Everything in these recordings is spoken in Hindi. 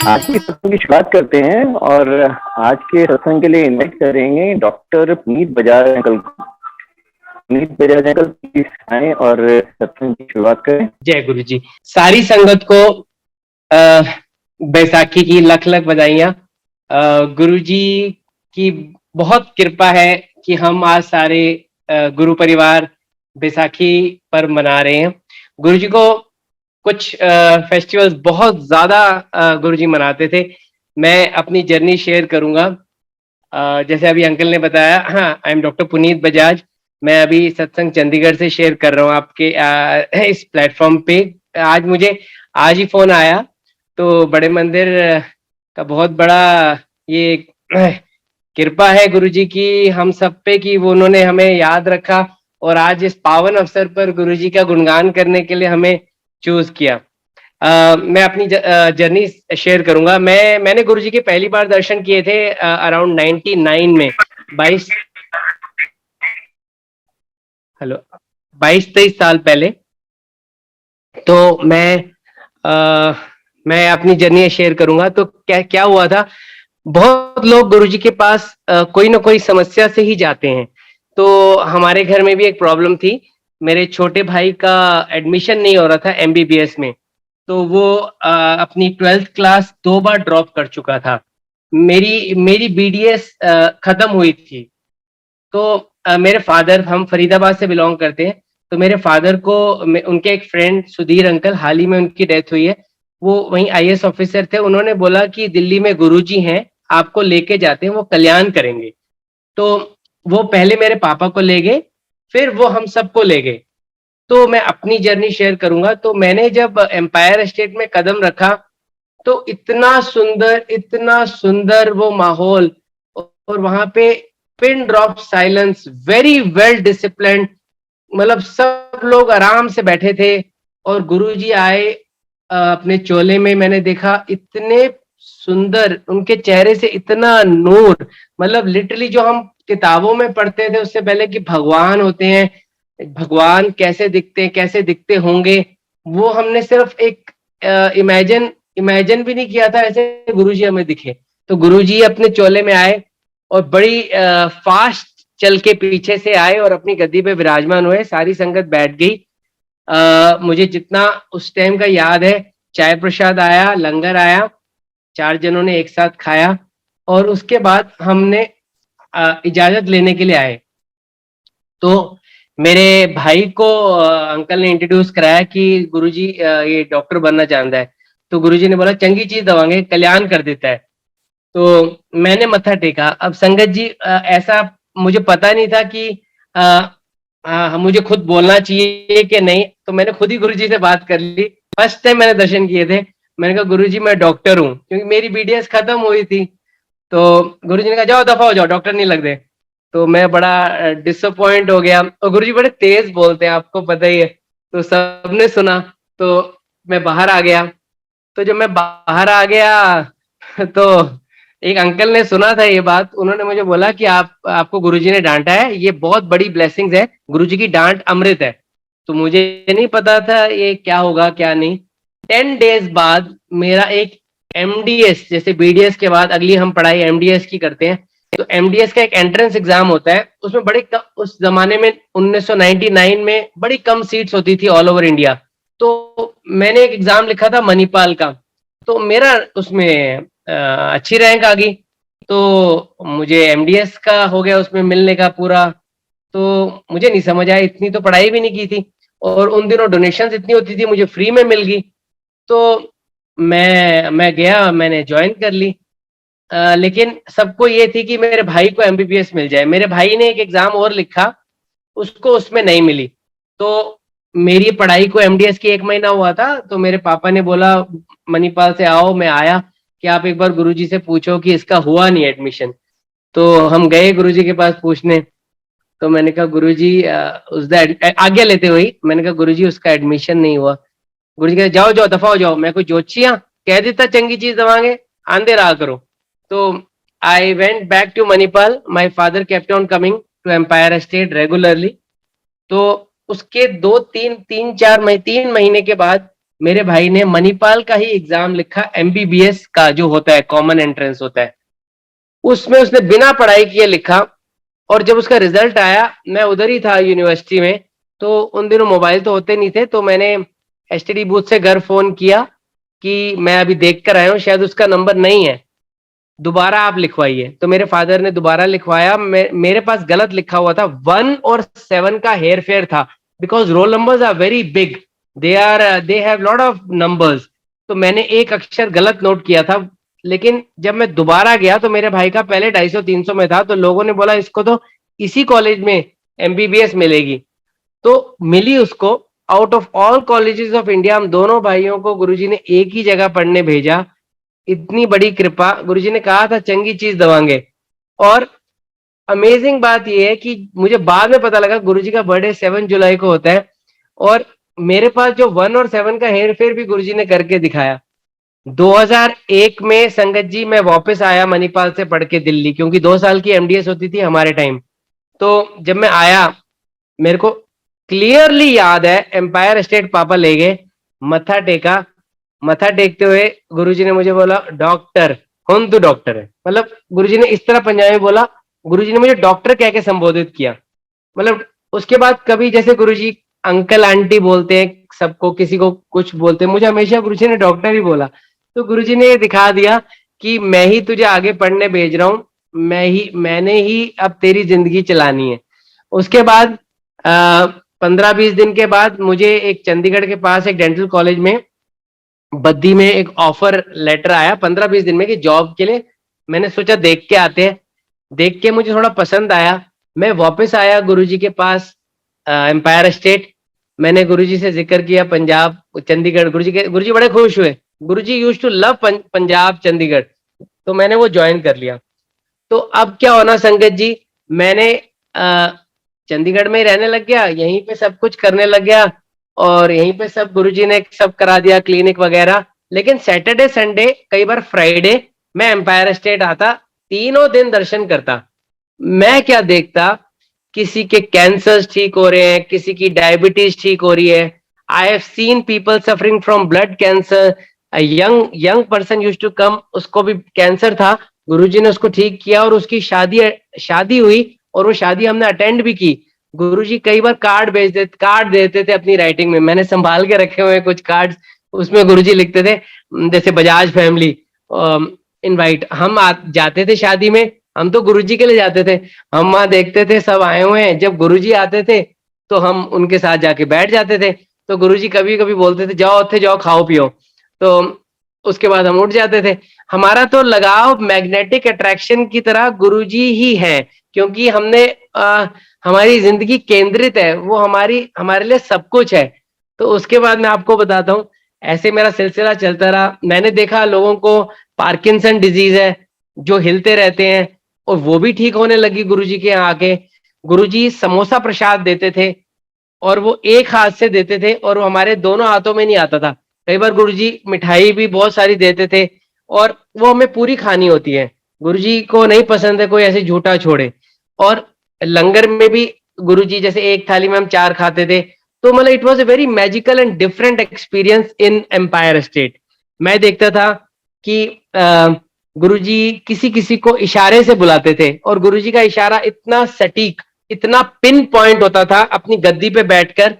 आज की सत्संग की शुरुआत करते हैं और आज के सत्संग के लिए इन्वाइट करेंगे डॉक्टर पुनीत बजाज अंकल को। पुनीत बजाज अंकल प्लीज आए और सत्संग की शुरुआत करें। जय गुरु जी। सारी संगत को बैसाखी की लख लख बधाइयां। गुरु जी की बहुत कृपा है कि हम आज सारे गुरु परिवार बैसाखी पर मना रहे हैं। गुरु जी को कुछ फेस्टिवल्स बहुत ज्यादा गुरु जी मनाते थे। मैं अपनी जर्नी शेयर करूंगा। जैसे अभी अंकल ने बताया, हाँ, I am doctor Puneet Bajaj. मैं अभी सत्संग चंडीगढ़ से शेयर कर रहा हूँ आपके इस प्लेटफॉर्म पे। आज ही फोन आया, तो बड़े मंदिर का बहुत बड़ा ये कृपा है गुरु जी की हम सब पे कि वो उन्होंने हमें याद रखा और आज इस पावन अवसर पर गुरु जी का गुणगान करने के लिए हमें चूज किया। मैं अपनी जर्नी शेयर करूंगा। मैंने गुरु जी के पहली बार दर्शन किए थे अराउंड 99 में, 22-23 साल पहले। तो मैं अपनी जर्नी शेयर करूंगा। तो क्या हुआ था, बहुत लोग गुरु जी के पास कोई ना कोई समस्या से ही जाते हैं। तो हमारे घर में भी एक प्रॉब्लम थी। मेरे छोटे भाई का एडमिशन नहीं हो रहा था एमबीबीएस में, तो वो अपनी 12th क्लास 2 बार ड्रॉप कर चुका था। मेरी बीडीएस खत्म हुई थी। तो मेरे फादर, हम फरीदाबाद से बिलोंग करते हैं, तो मेरे फादर को उनके एक फ्रेंड सुधीर अंकल, हाल ही में उनकी डेथ हुई है, वो वहीं आईएएस ऑफिसर थे। उन्होंने बोला कि दिल्ली में गुरुजी हैं, आपको लेके जाते हैं, वो कल्याण करेंगे। तो वो पहले मेरे पापा को ले गए, फिर वो हम सबको ले गए। तो मैं अपनी जर्नी शेयर करूंगा। तो मैंने जब एम्पायर एस्टेट में कदम रखा, तो इतना सुंदर वो माहौल, और वहां पे pin drop silence, very well disciplined, मतलब सब लोग आराम से बैठे थे। और गुरुजी आए अपने चोले में, मैंने देखा इतने सुंदर, उनके चेहरे से इतना नूर, मतलब लिटरली जो हम किताबों में पढ़ते थे उससे पहले कि भगवान होते हैं, भगवान कैसे दिखते हैं, कैसे दिखते होंगे, वो हमने सिर्फ एक इमेजिन भी नहीं किया था, ऐसे गुरुजी हमें दिखे। तो गुरुजी अपने चोले में आए और बड़ी फास्ट चल के पीछे से आए और अपनी गद्दी पे विराजमान हुए। सारी संगत बैठ गई। मुझे जितना उस टाइम का याद है, चाय प्रसाद आया, लंगर आया, 4 जनों ने एक साथ खाया, और उसके बाद हमने इजाजत लेने के लिए आए। तो मेरे भाई को अंकल ने इंट्रोड्यूस कराया कि गुरुजी ये डॉक्टर बनना चाहता है। तो गुरुजी ने बोला चंगी चीज दवाएंगे, कल्याण कर देता है। तो मैंने मत्था टेका। अब संगत जी, ऐसा मुझे पता नहीं था कि मुझे खुद बोलना चाहिए कि नहीं, तो मैंने खुद ही गुरुजी से बात कर ली। फर्स्ट टाइम मैंने दर्शन किए थे। मैंने कहा गुरुजी मैं डॉक्टर हूँ, क्योंकि मेरी बीडीएस खत्म हुई थी। तो गुरुजी ने कहा जाओ दफा हो जाओ, डॉक्टर नहीं लगते। तो मैं बड़ा डिसअपॉइंट हो गया, और गुरुजी बड़े तेज बोलते हैं, आपको पता ही है। तो सबने सुना, तो मैं बाहर आ गया। तो जब मैं बाहर आ गया तो एक अंकल ने सुना था ये बात, उन्होंने मुझे बोला कि आपको गुरुजी ने डांटा है, ये बहुत बड़ी ब्लेसिंग्स है, गुरुजी की डांट अमृत है। तो मुझे नहीं पता था ये क्या होगा क्या नहीं। 10 डेज बाद मेरा एक एमडीएस, जैसे बीडीएस के बाद अगली हम पढ़ाई एमडीएस की करते हैं, तो एमडीएस का एक एंट्रेंस एग्जाम होता है। उसमें उस जमाने में 1999 में बड़ी कम सीट्स होती थी ऑल ओवर इंडिया। तो मैंने एक एग्जाम लिखा था मणिपाल का, तो मेरा उसमें अच्छी रैंक आ गई। तो मुझे एमडीएस का हो गया उसमें मिलने का पूरा। तो मुझे नहीं समझ आया, इतनी तो पढ़ाई भी नहीं की थी, और उन दिनों डोनेशंस इतनी होती थी, मुझे फ्री में मिल गई। तो मैं गया, मैंने ज्वाइन कर ली। लेकिन सबको ये थी कि मेरे भाई को एमबीबीएस मिल जाए। मेरे भाई ने एक एग्जाम और लिखा, उसको उसमें नहीं मिली। तो मेरी पढ़ाई को एमडीएस की 1 महीना हुआ था, तो मेरे पापा ने बोला मणिपाल से आओ। मैं आया कि आप एक बार गुरुजी से पूछो कि इसका हुआ नहीं एडमिशन। तो हम गए गुरुजी के पास पूछने। तो मैंने कहा गुरुजी, आज्ञा लेते हुए मैंने कहा गुरुजी उसका एडमिशन नहीं हुआ। गुरुजी कहते जाओ जाओ दफा हो जाओ, मैं कोई जोचिया कह देता चंगी चीज दवांगे, आंदे रहा करो। तो I went back to Manipal. My father kept on coming to Empire Estate regularly. तो उसके 3 महीने के बाद मेरे भाई ने मणिपाल का ही एग्जाम लिखा, एमबीबीएस का जो होता है, कॉमन एंट्रेंस होता है, उसमें उसने बिना पढ़ाई किए लिखा। और जब उसका रिजल्ट आया, मैं उधर ही था यूनिवर्सिटी में, तो उन दिनों मोबाइल तो होते नहीं थे, तो मैंने एसटीडी बूथ से घर फोन किया कि मैं अभी देख कर आया हूँ, शायद उसका नंबर नहीं है, दोबारा आप लिखवाइए। तो मेरे फादर ने दोबारा लिखवाया, मेरे पास गलत लिखा हुआ था, 1 और 7 का हेयर फेयर था, because roll numbers are very big, they have lot of numbers. तो मैंने एक अक्षर गलत नोट किया था। लेकिन जब मैं दोबारा गया तो मेरे भाई का पहले 250-300 में था, तो लोगों ने बोला इसको तो इसी कॉलेज में एमबीबीएस मिलेगी, तो मिली उसको। Out of all colleges of India हम दोनों भाइयों को गुरुजी ने एक ही जगह पढ़ने भेजा। इतनी बड़ी कृपा, गुरुजी ने कहा था चंगी चीज दवाएंगे। और अमेजिंग बात यह है कि मुझे बाद में पता लगा गुरुजी का बर्थडे 7 जुलाई को होता है, और मेरे पास जो 1 और 7 का हेर फेर भी गुरुजी ने करके दिखाया। 2001 में संगत जी मैं वापस आया मणिपाल से पढ़ के दिल्ली, क्योंकि 2 साल की एमडीएस होती थी हमारे टाइम। तो जब मैं आया, मेरे को क्लियरली याद है, एम्पायर स्टेट पापा ले गए, मत्था टेका, मत्था टेकते हुए गुरुजी ने मुझे बोला, डॉक्टर कौन, तू डॉक्टर है, मतलब गुरुजी ने इस तरह पंजाबी में बोला, गुरुजी ने मुझे डॉक्टर कह के संबोधित किया। मतलब उसके बाद कभी जैसे गुरुजी अंकल आंटी बोलते हैं सबको, किसी को कुछ बोलते हैं, मुझे हमेशा गुरुजी ने डॉक्टर ही बोला। तो गुरुजी ने ये दिखा दिया कि मैं ही तुझे आगे पढ़ने भेज रहा हूँ, मैंने ही अब तेरी जिंदगी चलानी है। उसके बाद 15-20 दिन के बाद मुझे एक चंडीगढ़ के पास एक डेंटल कॉलेज में बद्दी में एक ऑफर लेटर आया 15-20 दिन में कि जॉब के लिए। मैंने सोचा देख के आते हैं, देख के मुझे थोड़ा पसंद आया। मैं वापस आया गुरुजी के पास एम्पायर स्टेट। मैंने गुरुजी से जिक्र किया पंजाब चंडीगढ़, गुरुजी बड़े खुश हुए। Guruji used to love Punjab Chandigarh, तो मैंने वो ज्वाइन कर लिया। तो अब क्या होना संगत जी, मैंने चंडीगढ़ में ही रहने लग गया, यहीं पे सब कुछ करने लग गया, और यहीं पे सब गुरुजी ने सब करा दिया, क्लिनिक वगैरह। लेकिन सैटरडे संडे, कई बार फ्राइडे, मैं एम्पायर स्टेट आता, तीनों दिन दर्शन करता। मैं क्या देखता, किसी के कैंसर ठीक हो रहे हैं, किसी की डायबिटीज ठीक हो रही है। I have seen people suffering from blood cancer. Young young person used to come, उसको भी कैंसर था, गुरुजी ने उसको ठीक किया, और उसकी शादी शादी हुई, और वो शादी हमने अटेंड भी की। गुरुजी कई बार कार्ड देते थे अपनी राइटिंग में, मैंने संभाल के रखे हुए कुछ कार्ड, उसमें गुरुजी लिखते थे, जैसे बजाज फैमिली इनवाइट। हम जाते थे शादी में, हम तो गुरुजी के लिए जाते थे, हम वहां देखते थे सब आए हुए हैं, जब गुरुजी आते थे तो हम उनके साथ जाके बैठ जाते थे। तो गुरुजी कभी कभी बोलते थे जाओ उत्थे जाओ खाओ पियो, तो उसके बाद हम उठ जाते थे। हमारा तो लगाव मैग्नेटिक अट्रैक्शन की तरह गुरुजी ही है, क्योंकि हमने हमारी जिंदगी केंद्रित है, वो हमारे लिए सब कुछ है। तो उसके बाद मैं आपको बताता हूँ, ऐसे मेरा सिलसिला चलता रहा। मैंने देखा लोगों को पार्किंसन डिजीज है, जो हिलते रहते हैं, और वो भी ठीक होने लगी गुरुजी के यहाँ आके। गुरुजी समोसा प्रसाद देते थे, और वो एक हाथ से देते थे, और वो हमारे दोनों हाथों में नहीं आता था। कई बार गुरुजी मिठाई भी बहुत सारी देते थे, और वो हमें पूरी खानी होती है। गुरुजी को नहीं पसंद है कोई ऐसे झूठा छोड़े। और लंगर में भी गुरुजी जैसे एक थाली में हम 4 खाते थे। तो मतलब it was a very magical and different experience in Empire State. मैं देखता था कि गुरुजी किसी किसी को इशारे से बुलाते थे, और गुरुजी का इशारा इतना सटीक, इतना पिन पॉइंट होता था अपनी गद्दी पे बैठकर।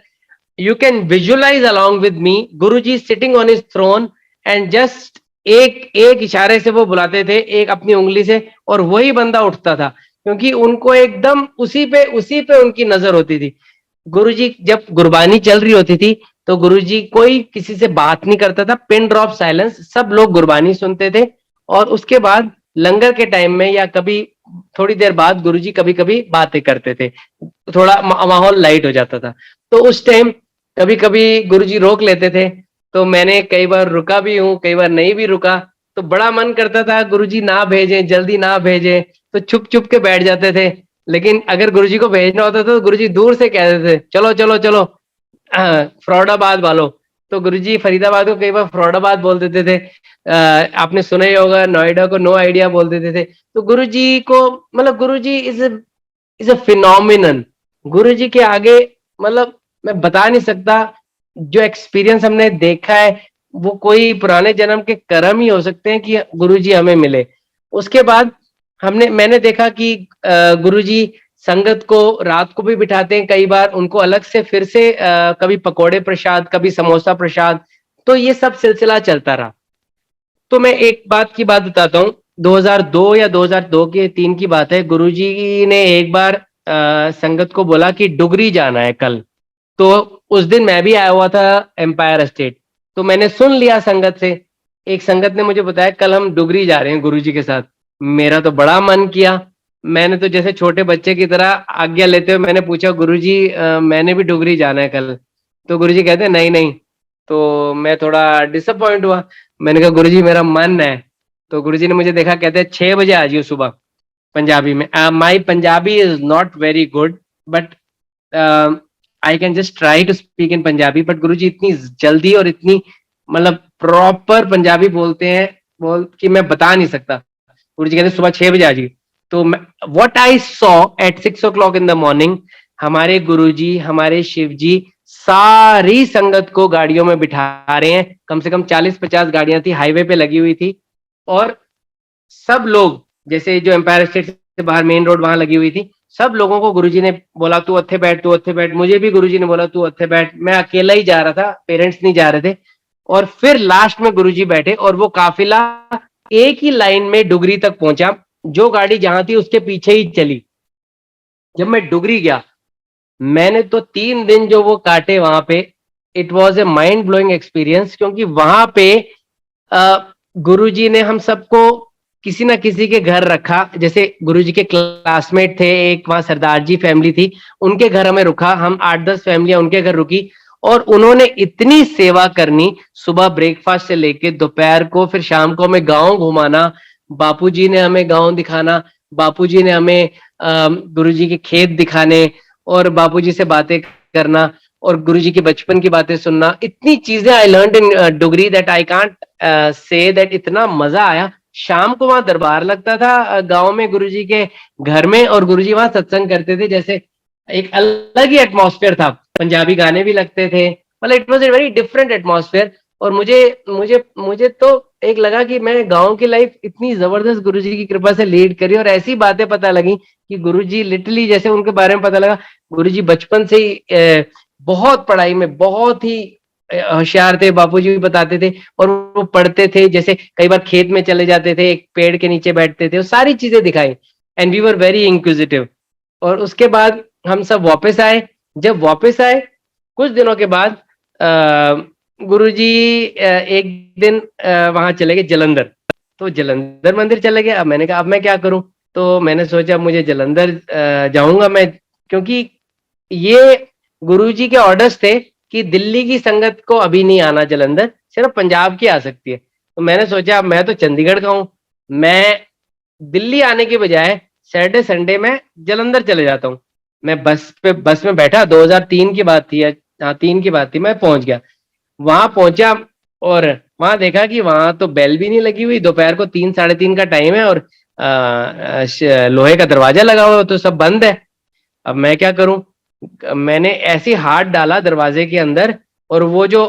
You can visualize along with me, Guruji sitting on his throne, and just एक एक इशारे से वो बुलाते थे, एक अपनी उंगली से, और वही बंदा उठता था, क्योंकि उनको एकदम उसी पे उनकी नजर होती थी। गुरुजी जब गुरबानी चल रही होती थी, तो गुरुजी कोई किसी से बात नहीं करता था, पिन ड्रॉप साइलेंस, सब लोग गुरबानी सुनते थे। और उसके बाद लंगर के टाइम में या कभी थोड़ी देर बाद गुरुजी कभी कभी बातें करते थे, थोड़ा माहौल लाइट हो जाता था। तो उस टाइम कभी कभी गुरुजी रोक लेते थे, तो मैंने कई बार रुका भी हूँ, कई बार नहीं भी रुका। तो बड़ा मन करता था गुरुजी ना भेजें, जल्दी ना भेजें, तो छुप छुप के बैठ जाते थे। लेकिन अगर गुरुजी को भेजना होता था तो गुरुजी दूर से कहते थे चलो चलो चलो फरीदाबाद वालों। तो गुरुजी फरीदाबाद को कई बार फरीदाबाद बोल देते थे। आपने सुना ही होगा नोएडा को नो आइडिया बोल देते थे। तो गुरुजी को, मतलब गुरुजी इज अ फिनोमिनन। गुरुजी के आगे मतलब मैं बता नहीं सकता। जो एक्सपीरियंस हमने देखा है वो कोई पुराने जन्म के कर्म ही हो सकते हैं कि गुरुजी हमें मिले। उसके बाद मैंने देखा कि गुरुजी संगत को रात को भी बिठाते हैं, कई बार उनको अलग से फिर से कभी पकोड़े प्रसाद, कभी समोसा प्रसाद, तो ये सब सिलसिला चलता रहा। तो मैं एक बात की बात बताता हूँ, 2002 या 2002 के 3 की बात है। गुरुजी ने एक बार संगत को बोला कि डुगरी जाना है कल। तो उस दिन मैं भी आया हुआ था एम्पायर एस्टेट, तो मैंने सुन लिया संगत से। एक संगत ने मुझे बताया कल हम डुगरी जा रहे हैं गुरुजी के साथ। मेरा तो बड़ा मन किया, मैंने तो जैसे छोटे बच्चे की तरह आज्ञा लेते हुए मैंने पूछा, गुरुजी मैंने भी डुगरी जाना है कल। तो गुरुजी कहते हैं नहीं नहीं। तो मैं थोड़ा डिसअपॉइंट हुआ, मैंने कहा गुरुजी मेरा मन है। तो गुरुजी ने मुझे देखा, कहते हैं 6 बजे आ जाइए सुबह। पंजाबी में, my Punjabi is not very good but I can just try to speak in Punjabi. But Guruji इतनी जल्दी और इतनी मतलब प्रॉपर पंजाबी बोलते हैं बोल कि मैं बता नहीं सकता। गुरुजी कहते सुबह 6 बजे आ जाइए। तो what I saw at 6 o'clock in the morning, हमारे गुरुजी, हमारे शिव जी सारी संगत को गाड़ियों में बिठा रहे हैं। कम से कम 40-50 गाड़ियां थी, हाईवे पे लगी हुई थी। और सब लोग, जैसे जो एम्पायर स्टेट से बाहर मेन रोड वहां लगी हुई थी, सब लोगों को गुरुजी ने बोला तू उत्थे बैठ, तू उत्थे बैठ। मुझे भी गुरुजी ने बोला तू उत्थे बैठ। मैं अकेला ही जा रहा था, पेरेंट्स नहीं जा रहे थे। और फिर लास्ट में गुरुजी बैठे और वो काफिला एक ही लाइन में डुगरी तक पहुंचा। जो गाड़ी जहां थी उसके पीछे ही चली। जब मैं डुगरी गया, मैंने तो 3 दिन जो वो काटे वहां पे, it was a mind blowing experience. क्योंकि वहां पे गुरुजी ने हम सबको किसी ना किसी के घर रखा। जैसे गुरुजी के क्लासमेट थे, एक वहां सरदार जी फैमिली थी, उनके घर हमें रुका। हम 8-10 फैमिलियां उनके घर रुकी और उन्होंने इतनी सेवा करनी, सुबह ब्रेकफास्ट से लेके दोपहर को, फिर शाम को हमें गांव घुमाना। बापूजी ने हमें गांव दिखाना, बापूजी ने हमें गुरुजी के खेत दिखाने और बापूजी से बातें करना और गुरुजी के बचपन की बातें सुनना। इतनी चीजें I learned in Dugri that I can't say that. इतना मजा आया। शाम को वहां दरबार लगता था गांव में गुरुजी के घर में, और गुरुजी वहां सत्संग करते थे। जैसे एक अलग ही एटमॉस्फेयर था, पंजाबी गाने भी लगते थे, मतलब it was a very different atmosphere. और मुझे मुझे मुझे तो एक लगा कि मैं गांव की लाइफ इतनी जबरदस्त गुरुजी की कृपा से लीड करी। और ऐसी बातें पता लगी कि गुरुजी लिटरली, जैसे उनके बारे में पता लगा, गुरुजी बचपन से ही बहुत पढ़ाई में बहुत ही होशियार थे। बापूजी भी बताते थे और वो पढ़ते थे। जैसे कई बार खेत में चले जाते थे, एक पेड़ के नीचे बैठते थे, वो सारी चीजें दिखाई। And we were very inquisitive. और उसके बाद हम सब वापस आए। जब वापस आए कुछ दिनों के बाद गुरुजी एक दिन वहां चले गए जलंधर। तो जलंधर मंदिर चले गए। अब मैंने कहा अब मैं क्या करूं। तो मैंने सोचा मुझे जलंधर जाऊंगा मैं, क्योंकि ये गुरुजी के ऑर्डर्स थे कि दिल्ली की संगत को अभी नहीं आना जलंधर, सिर्फ पंजाब की आ सकती है। तो मैंने सोचा मैं तो चंडीगढ़ का हूं, मैं दिल्ली आने के बजाय सैटरडे संडे में जलंधर चले जाता हूँ। मैं बस में बैठा, 2003 की बात थी, हाँ 3 की बात थी। मैं पहुंच गया, वहां पहुंचा और वहां देखा कि वहां तो बेल भी नहीं लगी हुई। दोपहर को 3-3:30 का टाइम है और लोहे का दरवाजा लगा हुआ, तो सब बंद है। अब मैं क्या करूं। मैंने ऐसे हाथ डाला दरवाजे के अंदर और वो जो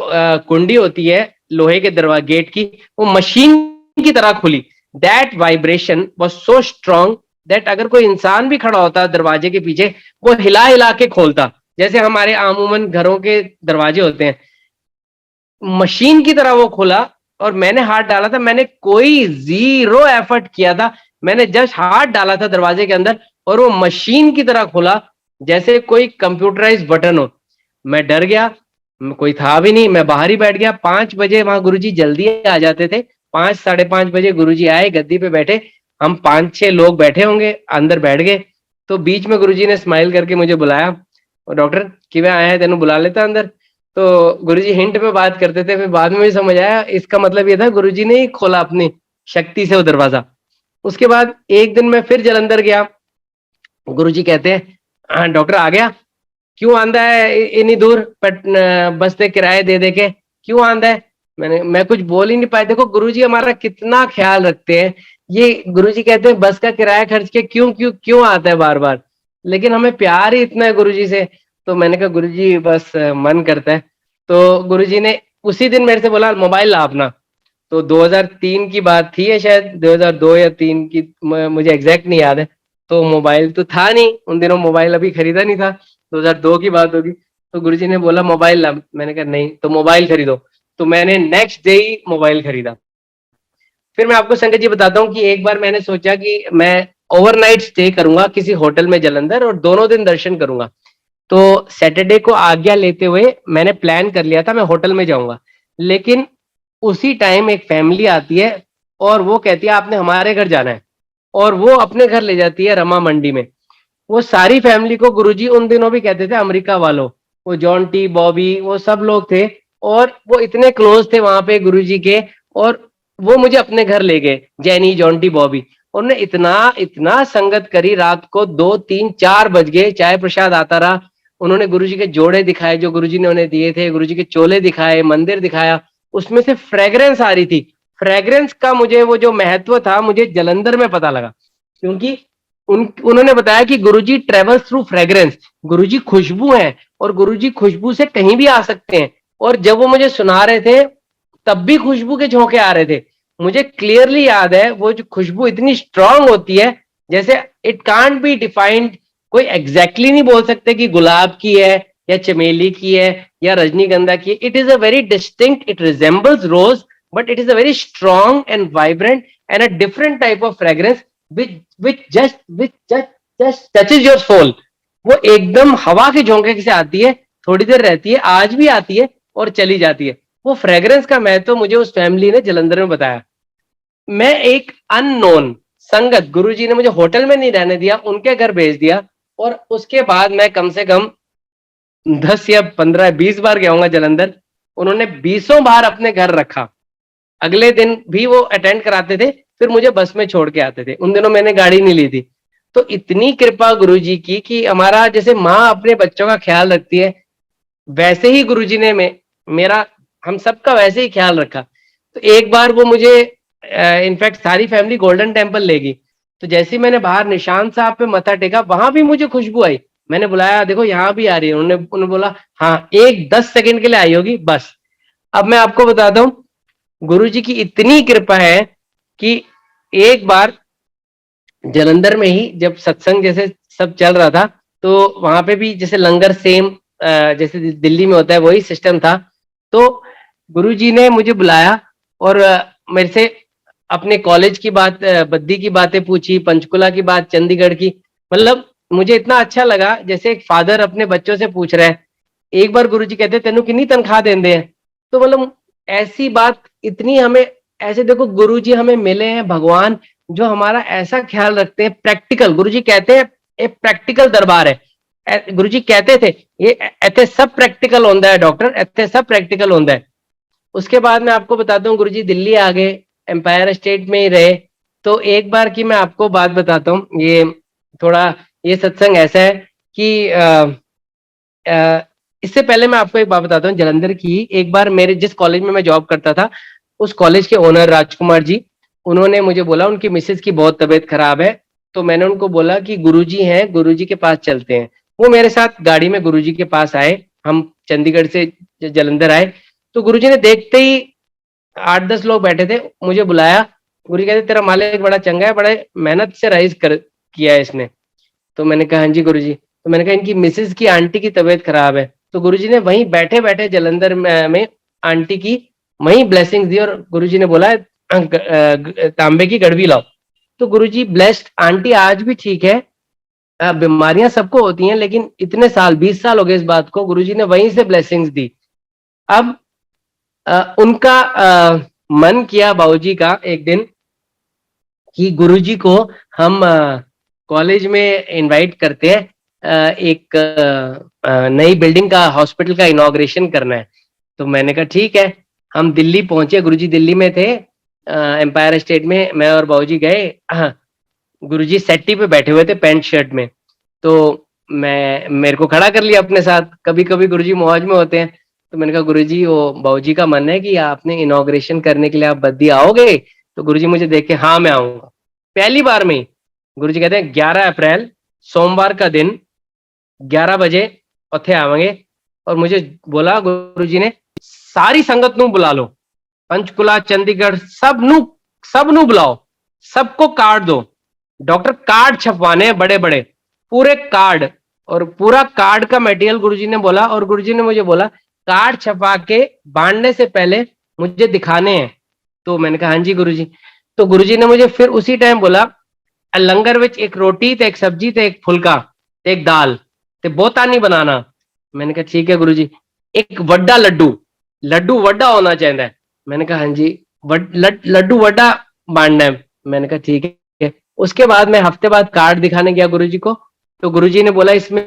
कुंडी होती है लोहे के दरवाजे गेट की, वो मशीन की तरह खुली। That vibration was so strong that अगर कोई इंसान भी खड़ा होता दरवाजे के पीछे, वो हिला हिला के खोलता, जैसे हमारे अमूमन घरों के दरवाजे होते हैं। मशीन की तरह वो खोला और मैंने हाथ डाला था। मैंने कोई जीरो एफर्ट किया था, मैंने जस्ट हाथ डाला था दरवाजे के अंदर और वो मशीन की तरह खुला, जैसे कोई कंप्यूटराइज बटन हो। मैं डर गया, कोई था भी नहीं, मैं बाहर ही बैठ गया। 5 बजे वहां गुरुजी जल्दी आ जाते थे। 5-5:30 बजे गुरुजी आए, गद्दी पे बैठे। हम 5-6 लोग बैठे होंगे, अंदर बैठ गए। तो बीच में गुरुजी ने स्माइल करके मुझे बुलाया, और डॉक्टर किवें आया है, तेनों बुला लेता अंदर। तो गुरुजी हिंट में बात करते थे, फिर बाद में भी समझ आया इसका मतलब ये था गुरुजी ने ही खोला अपनी शक्ति से वो दरवाजा। उसके बाद एक दिन मैं फिर जलंधर गया। गुरुजी कहते हैं हाँ डॉक्टर आ गया, क्यों आंदा है इतनी दूर बस से किराए दे दे के, क्यों आंदा है। मैं कुछ बोल ही नहीं पाया। देखो गुरुजी हमारा कितना ख्याल रखते हैं। ये गुरुजी कहते हैं बस का किराया खर्च के क्यों क्यों क्यों आता है बार बार, लेकिन हमें प्यार ही इतना है गुरुजी से। तो मैंने कहा गुरुजी बस मन करता है। तो गुरुजी ने उसी दिन मेरे से बोला मोबाइल ला अपना। तो 2003 की बात थी या शायद 2002 या 3 की, मुझे एग्जैक्ट नहीं याद है। तो मोबाइल तो था नहीं उन दिनों, मोबाइल अभी खरीदा नहीं था, 2002 की बात होगी। तो गुरुजी ने बोला मोबाइल ला, मैंने कहा नहीं, तो मोबाइल खरीदो। तो मैंने नेक्स्ट डे ही मोबाइल खरीदा। फिर मैं आपको संगत जी बताता हूँ कि एक बार मैंने सोचा कि मैं ओवरनाइट स्टे करूंगा किसी होटल में जलंधर और दोनों दिन दर्शन करूंगा। तो सैटरडे को आज्ञा लेते हुए मैंने प्लान कर लिया था मैं होटल में जाऊंगा। लेकिन उसी टाइम एक फैमिली आती है और वो कहती है आपने हमारे घर जाना है, और वो अपने घर ले जाती है रमा मंडी में। वो सारी फैमिली को गुरुजी उन दिनों भी कहते थे अमेरिका वालों, वो जॉन टी बॉबी वो सब लोग थे, और वो इतने क्लोज थे वहां पे गुरुजी के। और वो मुझे अपने घर ले गए, जैनी जॉन टी बॉबी। उन्होंने इतना इतना संगत करी, रात को 2 3 4 बज गए, चाय प्रसाद आता रहा। उन्होंने गुरुजी के जोड़े दिखाए जो गुरुजी ने उन्हें दिए थे, गुरुजी के चोले दिखाए, मंदिर दिखाया। उसमें से फ्रेग्रेंस आ रही थी। फ्रेग्रेंस का मुझे वो जो महत्व था मुझे जलंधर में पता लगा, क्योंकि उन्होंने बताया कि गुरुजी ट्रेवल्स थ्रू फ्रेग्रेंस। गुरुजी खुशबू है और गुरुजी खुशबू से कहीं भी आ सकते हैं। और जब वो मुझे सुना रहे थे तब भी खुशबू के झोंके आ रहे थे। मुझे क्लियरली याद है वो जो खुशबू इतनी स्ट्रांग होती है, जैसे इट कांट बी डिफाइंड। कोई एग्जैक्टली नहीं बोल सकते कि गुलाब की है या चमेली की है या रजनीगंधा की। It is a very distinct, it resembles rose, but it is a very strong and vibrant and a different type of fragrance which just touches your soul। वो एकदम हवा के झोंके से आती है, थोड़ी देर रहती है, आज भी आती है और चली जाती है। वो फ्रेग्रेंस का महत्व तो मुझे उस फैमिली ने जलंधर में बताया। मैं एक अननोन संगत, गुरुजी ने मुझे होटल में नहीं रहने दिया, उनके घर भेज दिया। और उसके बाद मैं कम से कम 10 या 15 20 बार गया हूँ जलंधर। उन्होंने 20 बार अपने घर रखा। अगले दिन भी वो अटेंड कराते थे, फिर मुझे बस में छोड़ के आते थे। उन दिनों मैंने गाड़ी नहीं ली थी। तो इतनी कृपा गुरुजी की कि हमारा जैसे माँ अपने बच्चों का ख्याल रखती है, वैसे ही गुरुजी ने मेरा हम सबका वैसे ही ख्याल रखा। तो एक बार वो मुझे इनफैक्ट सारी फैमिली गोल्डन टेम्पल ले गई। तो जैसे ही मैंने बाहर निशान साहब पे मत्था टेका, वहां भी मुझे खुशबू आई। मैंने बुलाया, देखो यहाँ भी आ रही है। उन्होंने बोला हाँ, एक 10 सेकंड के लिए आई होगी बस। अब मैं आपको बताता हूँ गुरुजी की इतनी कृपा है कि एक बार जलंधर में ही जब सत्संग जैसे सब चल रहा था, तो वहां पे भी जैसे लंगर सेम जैसे दिल्ली में होता है वही सिस्टम था। तो गुरुजी ने मुझे बुलाया और मेरे से अपने कॉलेज की बात, बद्दी की बातें पूछी, पंचकुला की बात, चंडीगढ़ की। मतलब मुझे इतना अच्छा लगा जैसे एक फादर अपने बच्चों से पूछ रहा है। एक बार गुरुजी कहते तेनू कितनी तनख्वाह देंदे हैं। तो मतलब ऐसी बात इतनी हमें, ऐसे देखो गुरुजी हमें मिले हैं भगवान जो हमारा ऐसा ख्याल रखते हैं। प्रैक्टिकल, गुरुजी कहते हैं एक प्रैक्टिकल दरबार है। गुरुजी कहते थे ये इतने सब प्रैक्टिकल होता है डॉक्टर, इतने सब प्रैक्टिकल होता है। उसके बाद मैं आपको बताता हूँ गुरुजी दिल्ली आ गए, एम्पायर स्टेट में ही रहे। तो एक बार की मैं आपको बात बताता हूँ, ये थोड़ा ये सत्संग ऐसा है कि इससे पहले मैं आपको एक बात बताता हूँ जलंधर की। एक बार मेरे जिस कॉलेज में मैं जॉब करता था, उस कॉलेज के ओनर राजकुमार जी, उन्होंने मुझे बोला उनकी मिसेज की बहुत तबीयत खराब है। तो मैंने उनको बोला कि गुरुजी हैं, गुरुजी के पास चलते हैं। वो मेरे साथ गाड़ी में गुरुजी के पास आए, हम चंडीगढ़ से जलंधर आए। तो गुरुजी ने देखते ही 8 10 लोग बैठे थे, मुझे बुलाया। गुरुजी कहते तेरा मालिक बड़ा चंगा है, बड़ा मेहनत से राइज कर किया है इसने। तो मैंने कहा हाँ जी गुरुजी। तो मैंने कहा इनकी मिसेज की आंटी की तबीयत खराब है। तो गुरुजी ने वहीं बैठे बैठे जलंधर में आंटी की वहीं ब्लेसिंग दी, और गुरुजी ने बोला तांबे की गड़वी लाओ। तो गुरुजी ब्लेस्ड, आंटी आज भी ठीक है। बीमारियां सबको होती हैं, लेकिन इतने साल 20 साल हो गए इस बात को, गुरुजी ने वहीं से ब्लेसिंग्स दी। अब उनका मन किया बाबूजी का एक दिन कि गुरुजी को हम कॉलेज में इनवाइट करते हैं, एक नई बिल्डिंग का, हॉस्पिटल का इनॉग्रेशन करना है। तो मैंने कहा ठीक है। हम दिल्ली पहुंचे, गुरुजी दिल्ली में थे, एम्पायर स्टेट में। मैं और बाबूजी गए। गुरुजी सेट्टी पे बैठे हुए थे पैंट शर्ट में। तो मेरे को खड़ा कर लिया अपने साथ, कभी कभी गुरुजी मौज में होते हैं। तो मैंने कहा गुरुजी वो बाबूजी का मन है कि आपने इनॉग्रेशन करने के लिए आप बद्दी आओगे। तो गुरुजी मुझे देख के हाँ मैं आऊंगा। पहली बार में ही गुरुजी कहते हैं 11 अप्रैल सोमवार का दिन 11 बजे उत्थे आवेंगे। और मुझे बोला गुरुजी ने सारी संगत नू बुला लो, पंचकुला चंडीगढ़ सब नू बुलाओ, सबको कार्ड दो। डॉक्टर कार्ड छपवाने हैं बड़े बड़े, पूरे कार्ड, और पूरा कार्ड का मटेरियल गुरुजी ने बोला, और गुरुजी ने मुझे बोला कार्ड छपा के बांटने से पहले मुझे दिखाने हैं। तो मैंने कहा हाँ जी गुरुजी। तो गुरुजी ने मुझे फिर उसी टाइम बोला लंगर विच एक रोटी ते एक सब्जी ते एक फुलका ते एक दाल ते बहुता नहीं बनाना। मैंने कहा ठीक है गुरुजी। एक वड्डा लड्डू, लड्डू वड्डा होना चाहिए। मैंने कहा हाँ जी, लड्डू वड्डा बांटना है। मैंने कहा ठीक है। उसके बाद मैं हफ्ते बाद कार्ड दिखाने गया गुरुजी को, तो गुरुजी ने बोला इसमें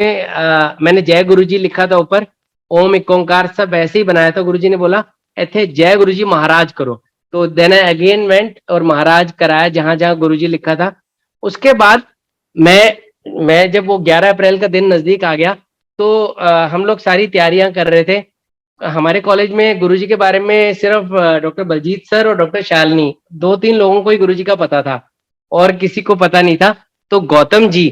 मैंने जय गुरुजी लिखा था ऊपर, ओम एक ओंकार सब ऐसे ही बनाया था। गुरुजी ने बोला ऐथे जय गुरुजी महाराज करो। तो देन आई अगेन वेंट और महाराज कराया जहां जहां गुरुजी लिखा था। उसके बाद मैं जब वो 11 अप्रैल का दिन नजदीक आ गया तो हम लोग सारी तैयारियां कर रहे थे। हमारे कॉलेज में गुरुजी के बारे में सिर्फ डॉक्टर बलजीत सर और डॉक्टर शालिनी, 2-3 लोगों को ही गुरुजी का पता था और किसी को पता नहीं था। तो गौतम जी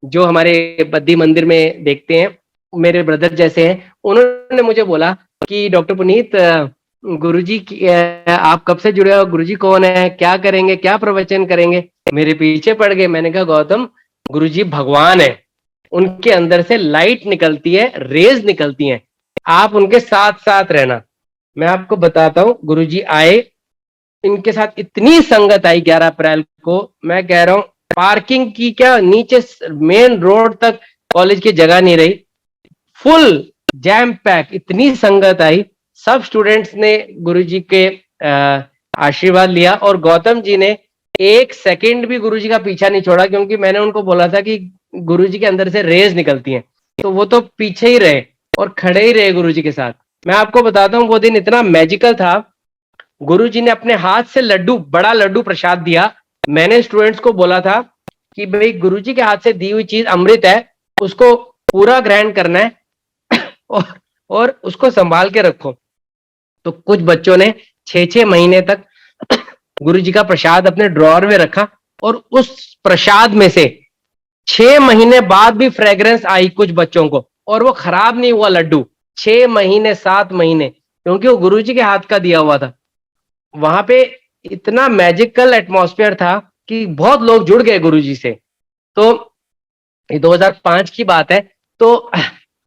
जो हमारे बद्दी मंदिर में देखते हैं, मेरे ब्रदर जैसे हैं, उन्होंने मुझे बोला कि डॉक्टर पुनीत गुरुजी आप कब से जुड़े हो, गुरुजी कौन है, क्या करेंगे, क्या प्रवचन करेंगे। मेरे पीछे पड़ गए। मैंने कहा गौतम गुरुजी भगवान है, उनके अंदर से लाइट निकलती है, रेज निकलती हैं, आप उनके साथ साथ रहना। मैं आपको बताता हूँ गुरुजी आए, इनके साथ इतनी संगत आई 11 अप्रैल को, मैं कह रहा हूँ पार्किंग की क्या, नीचे मेन रोड तक कॉलेज की जगह नहीं रही, फुल जैम पैक, इतनी संगत आई। सब स्टूडेंट्स ने गुरुजी के आशीर्वाद लिया और गौतम जी ने एक सेकंड भी गुरुजी का पीछा नहीं छोड़ा, क्योंकि मैंने उनको बोला था कि गुरुजी के अंदर से रेज निकलती हैं, तो वो तो पीछे ही रहे और खड़े ही रहे गुरुजी के साथ। मैं आपको बताता हूँ वो दिन इतना मैजिकल था। गुरुजी ने अपने हाथ से लड्डू, बड़ा लड्डू प्रसाद दिया। मैंने स्टूडेंट्स को बोला था कि भाई गुरुजी के हाथ से दी हुई चीज अमृत है, उसको पूरा ग्रहण करना है और उसको संभाल के रखो। तो कुछ बच्चों ने 6-6 महीने तक गुरुजी का प्रसाद अपने ड्रॉअर में रखा और उस प्रसाद में से 6 महीने बाद भी फ्रेग्रेंस आई कुछ बच्चों को, और वो खराब नहीं हुआ लड्डू 6 महीने 7 महीने, क्योंकि वो गुरुजी के हाथ का दिया हुआ था। वहां पे इतना मैजिकल एटमॉस्फेयर था कि बहुत लोग जुड़ गए गुरुजी से। तो ये 2005 की बात है। तो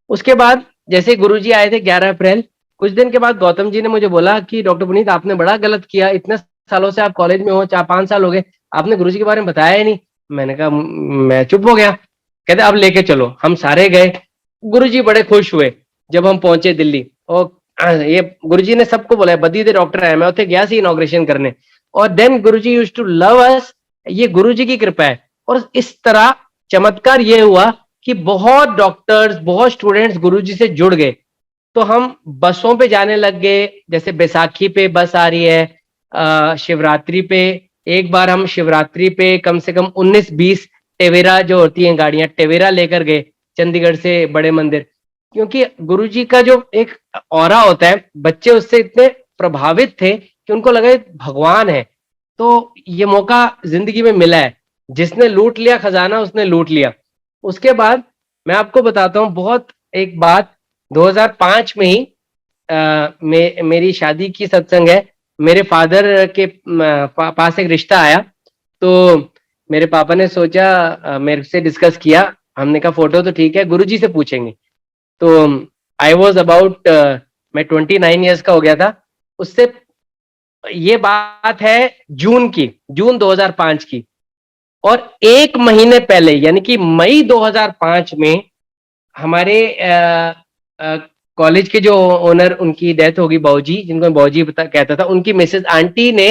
उसके बाद जैसे गुरुजी आए थे 11 अप्रैल, कुछ दिन के बाद गौतम जी ने मुझे बोला कि डॉक्टर पुनीत आपने बड़ा गलत किया, इतने सालों से आप कॉलेज में हो, 4-5 साल हो गए, आपने गुरुजी के बारे में बताया ही नहीं। मैंने कहा मैं चुप हो गया। कहते अब लेके चलो। हम सारे गए। गुरुजी बड़े खुश हुए जब हम पहुंचे दिल्ली, और ये गुरुजी ने सबको बोला बदी दे डॉक्टर आए, मैं उसे गया सी इनॉग्रेशन करने, और then Guruji used to love us. ये गुरुजी की कृपा है। और इस तरह चमत्कार ये हुआ कि बहुत डॉक्टर्स, बहुत स्टूडेंट्स गुरुजी से जुड़ गए। तो हम बसों पे जाने लग गए, जैसे बैसाखी पे बस आ रही है, शिवरात्रि पे एक बार हम शिवरात्रि पे कम से कम 19-20 टेवेरा जो होती हैं गाड़ियां, टेवेरा लेकर गए चंडीगढ़ से बड़े मंदिर, क्योंकि गुरुजी का जो एक ऑरा होता है, बच्चे उससे इतने प्रभावित थे कि उनको लगा भगवान है। तो ये मौका जिंदगी में मिला है, जिसने लूट लिया खजाना उसने लूट लिया। उसके बाद मैं आपको बताता हूँ बहुत एक बात, 2005 में ही मेरी शादी की सत्संग है। मेरे फादर के पास एक रिश्ता आया, तो मेरे पापा ने सोचा, मेरे से डिस्कस किया, हमने कहा फोटो तो ठीक है, गुरुजी से पूछेंगे। तो आई वॉज अबाउट, मैं 29 ईयर्स का हो गया था उससे। ये बात है जून 2005 की, और 1 महीने पहले यानी कि मई 2005 में हमारे कॉलेज के जो ओनर, उनकी डेथ होगी, बाऊजी, जिनको मैं बाऊजी कहता था, उनकी मिसेज आंटी ने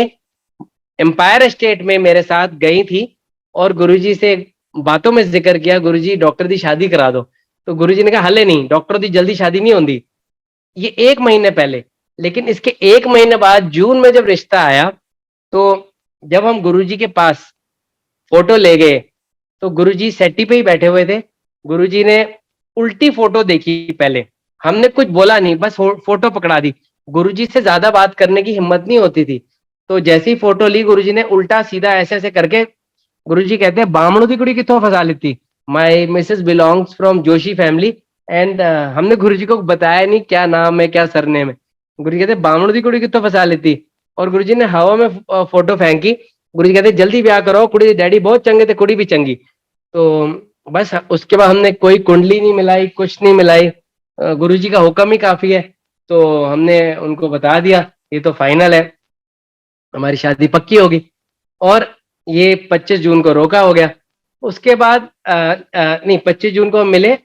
एम्पायर स्टेट में मेरे साथ गई थी और गुरुजी से बातों में जिक्र किया, गुरुजी डॉक्टर दी शादी करा दो। तो गुरुजी ने कहा हले नहीं, डॉक्टर दी जल्दी शादी नहीं होती। ये 1 महीने पहले। लेकिन इसके 1 महीने बाद जून में जब रिश्ता आया, तो जब हम गुरुजी के पास फोटो ले गए तो गुरुजी सेटी पे ही बैठे हुए थे। गुरुजी ने उल्टी फोटो देखी पहले, हमने कुछ बोला नहीं, बस फोटो पकड़ा दी। गुरुजी से ज्यादा बात करने की हिम्मत नहीं होती थी। तो जैसी फोटो ली, गुरुजी ने उल्टा सीधा ऐसे ऐसे करके, गुरुजी कहते हैं बामणों की कुड़ी कितों फंसा लेती, my Mrs belongs from Joshi family. And हमने गुरुजी को बताया नहीं क्या नाम है क्या सरनेम है। गुरुजी कहते बामण दी कुड़ी कितो फसा लेती, और गुरुजी ने हवा में फोटो फेंकी। गुरुजी कहते जल्दी ब्याह करो, कुड़ी डैडी बहुत चंगे थे, कुड़ी भी चंगी। तो बस उसके बाद हमने कोई कुंडली नहीं मिलाई, कुछ नहीं मिलाई, गुरुजी का हुक्म ही काफी है। तो हमने उनको बता दिया ये तो फाइनल है, हमारी शादी पक्की होगी। और ये 25 जून को रोका हो गया। उसके बाद नहीं, 25 जून को हम मिले,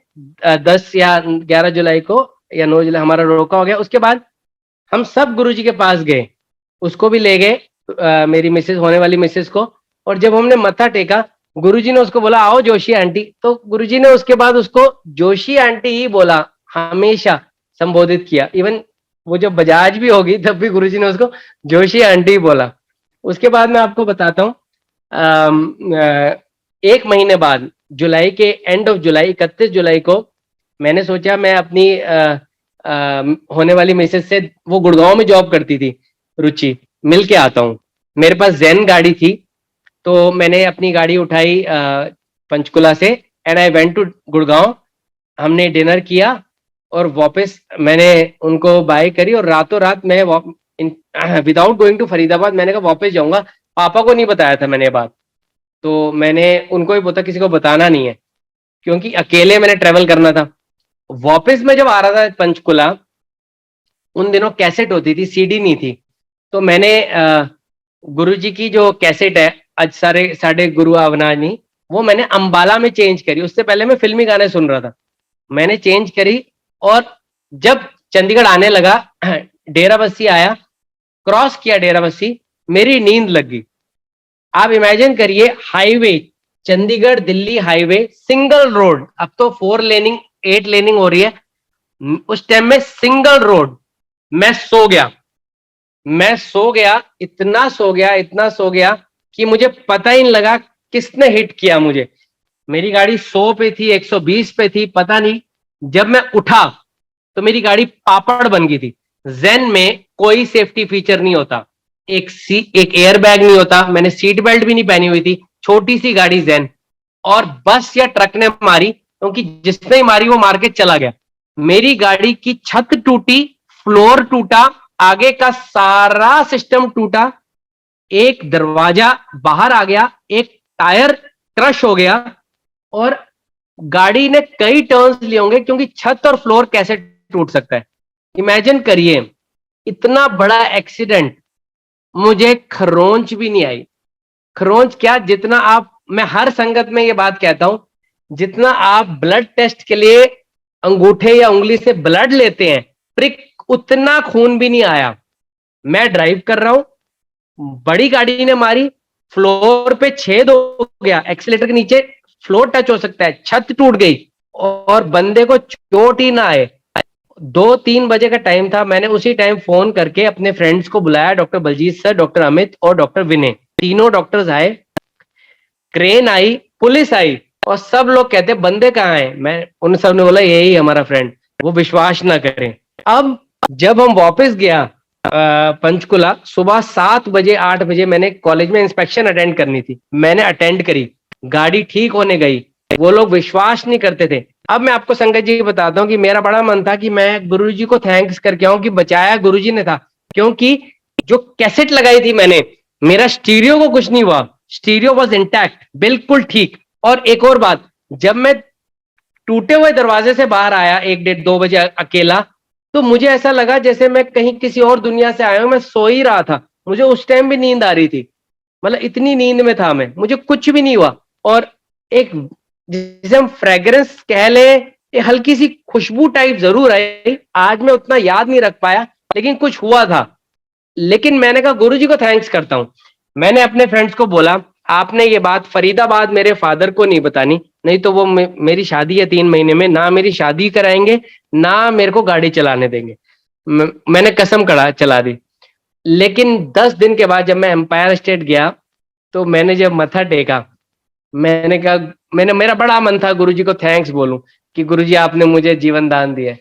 10 या 11 जुलाई को या 9 जुलाई हमारा रोका हो गया। उसके बाद हम सब गुरुजी के पास गए, उसको भी ले गए, मेरी मिसेज, होने वाली मिसेज को। और जब हमने मत्था टेका, गुरुजी ने उसको बोला आओ जोशी आंटी, तो गुरुजी ने उसके बाद उसको जोशी आंटी ही बोला, हमेशा संबोधित किया। इवन वो जब बजाज भी होगी तब भी गुरुजी ने उसको जोशी आंटी ही बोला। उसके बाद मैं आपको बताता हूँ, 1 महीने बाद, जुलाई के एंड ऑफ जुलाई, 31 जुलाई को मैंने सोचा मैं अपनी होने वाली मिसेज से, वो गुड़गांव में जॉब करती थी, रुचि, मिल के आता हूँ। मेरे पास जैन गाड़ी थी, तो मैंने अपनी गाड़ी उठाई पंचकुला से, and I went to Gurgaon. हमने डिनर किया और वापस मैंने उनको बाय करी, और रातों रात मैं विदाउट गोइंग टू फरीदाबाद मैंने कहा वापस जाऊंगा। पापा को नहीं बताया था मैंने ये बात, तो मैंने उनको ही बोला किसी को बताना नहीं है, क्योंकि अकेले मैंने ट्रेवल करना था। वापस मैं जब आ रहा था पंचकुला, उन दिनों कैसेट होती थी, सीडी नहीं थी। तो मैंने गुरुजी की जो कैसेट है आज सारे साढ़े गुरु अवनानी, वो मैंने अंबाला में चेंज करी। उससे पहले मैं फिल्मी गाने सुन रहा था, मैंने चेंज करी। और जब चंडीगढ़ आने लगा, डेराबस्सी आया, क्रॉस किया डेराबस्सी, मेरी नींद लग गई। आप इमेजिन करिए, highway, Chandigarh Delhi highway, single road, अब तो 4 लेनिंग 8 लेनिंग हो रही है, उस टाइम में सिंगल रोड। मैं सो गया, मैं सो गया, इतना सो गया, इतना सो गया कि मुझे पता ही नहीं लगा किसने हिट किया मुझे। मेरी गाड़ी 100 पे थी, 120 पे थी, पता नहीं। जब मैं उठा तो मेरी गाड़ी पापड़ बन गई थी। जेन में कोई सेफ्टी फीचर नहीं होता, एक एयर बैग नहीं होता, मैंने सीट बेल्ट भी नहीं पहनी हुई थी, छोटी सी गाड़ी जेन। और बस या ट्रक ने मारी, क्योंकि जिसने मारी वो मार के चला गया। मेरी गाड़ी की छत टूटी, फ्लोर टूटा, आगे का सारा सिस्टम टूटा, एक दरवाजा बाहर आ गया, एक टायर क्रश हो गया, और गाड़ी ने कई टर्न्स लिए होंगे, क्योंकि छत और फ्लोर कैसे टूट सकता है, इमेजिन करिए। इतना बड़ा एक्सीडेंट, मुझे खरोंच भी नहीं आई। खरोंच क्या, जितना आप, मैं हर संगत में ये बात कहता हूं, जितना आप ब्लड टेस्ट के लिए अंगूठे या उंगली से ब्लड लेते हैं, प्रिक, उतना खून भी नहीं आया। मैं ड्राइव कर रहा हूं, बड़ी गाड़ी ने मारी, फ्लोर पे छेद हो गया, एक्सीलेटर के नीचे फ्लोर टच हो सकता है, छत टूट गई, और बंदे को चोट ही ना आए। 2-3 बजे का टाइम था, मैंने उसी टाइम फोन करके अपने फ्रेंड्स को बुलाया, doctor Baljeet sir, doctor Amit और डॉक्टर विनय, तीनों डॉक्टर्स आए, क्रेन आई, पुलिस आई, और सब लोग कहते बंदे कहाँ हैं। मैं उन सब ने बोला यही हमारा फ्रेंड, वो विश्वास ना करें। अब जब हम वापस गया पंचकुला, सुबह 7 बजे 8 बजे मैंने कॉलेज में इंस्पेक्शन अटेंड करनी थी, मैंने अटेंड करी, गाड़ी ठीक होने गई, वो लोग विश्वास नहीं करते थे। अब मैं आपको संगत जी बताता हूँ कि मेरा बड़ा मन था कि मैं गुरुजी को थैंक्स करके आऊं कि बचाया गुरुजी ने था, क्योंकि जो कैसेट लगाई थी मैंने, मेरा स्टीरियो को कुछ नहीं हुआ, स्टीरियो वॉज इंटैक्ट, बिल्कुल ठीक। और एक और बात, जब मैं टूटे हुए दरवाजे से बाहर आया 1-1:30-2 बजे अकेला, तो मुझे ऐसा लगा जैसे मैं कहीं किसी और दुनिया से आया हूं, मैं सो ही रहा था, मुझे उस टाइम भी नींद आ रही थी, मतलब इतनी नींद में था मैं, मुझे कुछ भी नहीं हुआ। और एक, जिसे हम फ्रेग्रेंस कह ले, हल्की सी खुशबू टाइप जरूर आई, आज मैं उतना याद नहीं रख पाया, लेकिन कुछ हुआ था। लेकिन मैंने कहा गुरुजी को थैंक्स करता हूं। मैंने अपने फ्रेंड्स को बोला आपने ये बात फरीदाबाद मेरे फादर को नहीं बतानी, नहीं तो वो मेरी शादी है 3 महीने में, ना मेरी शादी कराएंगे, ना मेरे को गाड़ी चलाने देंगे। मैंने कसम कड़ा चला दी। लेकिन 10 दिन के बाद जब मैं एम्पायर स्टेट गया, तो मैंने जब मत्था टेका, मैंने कहा, मैंने, मेरा बड़ा मन था गुरुजी को थैंक्स बोलूं कि गुरुजी आपने मुझे जीवन दान दिया।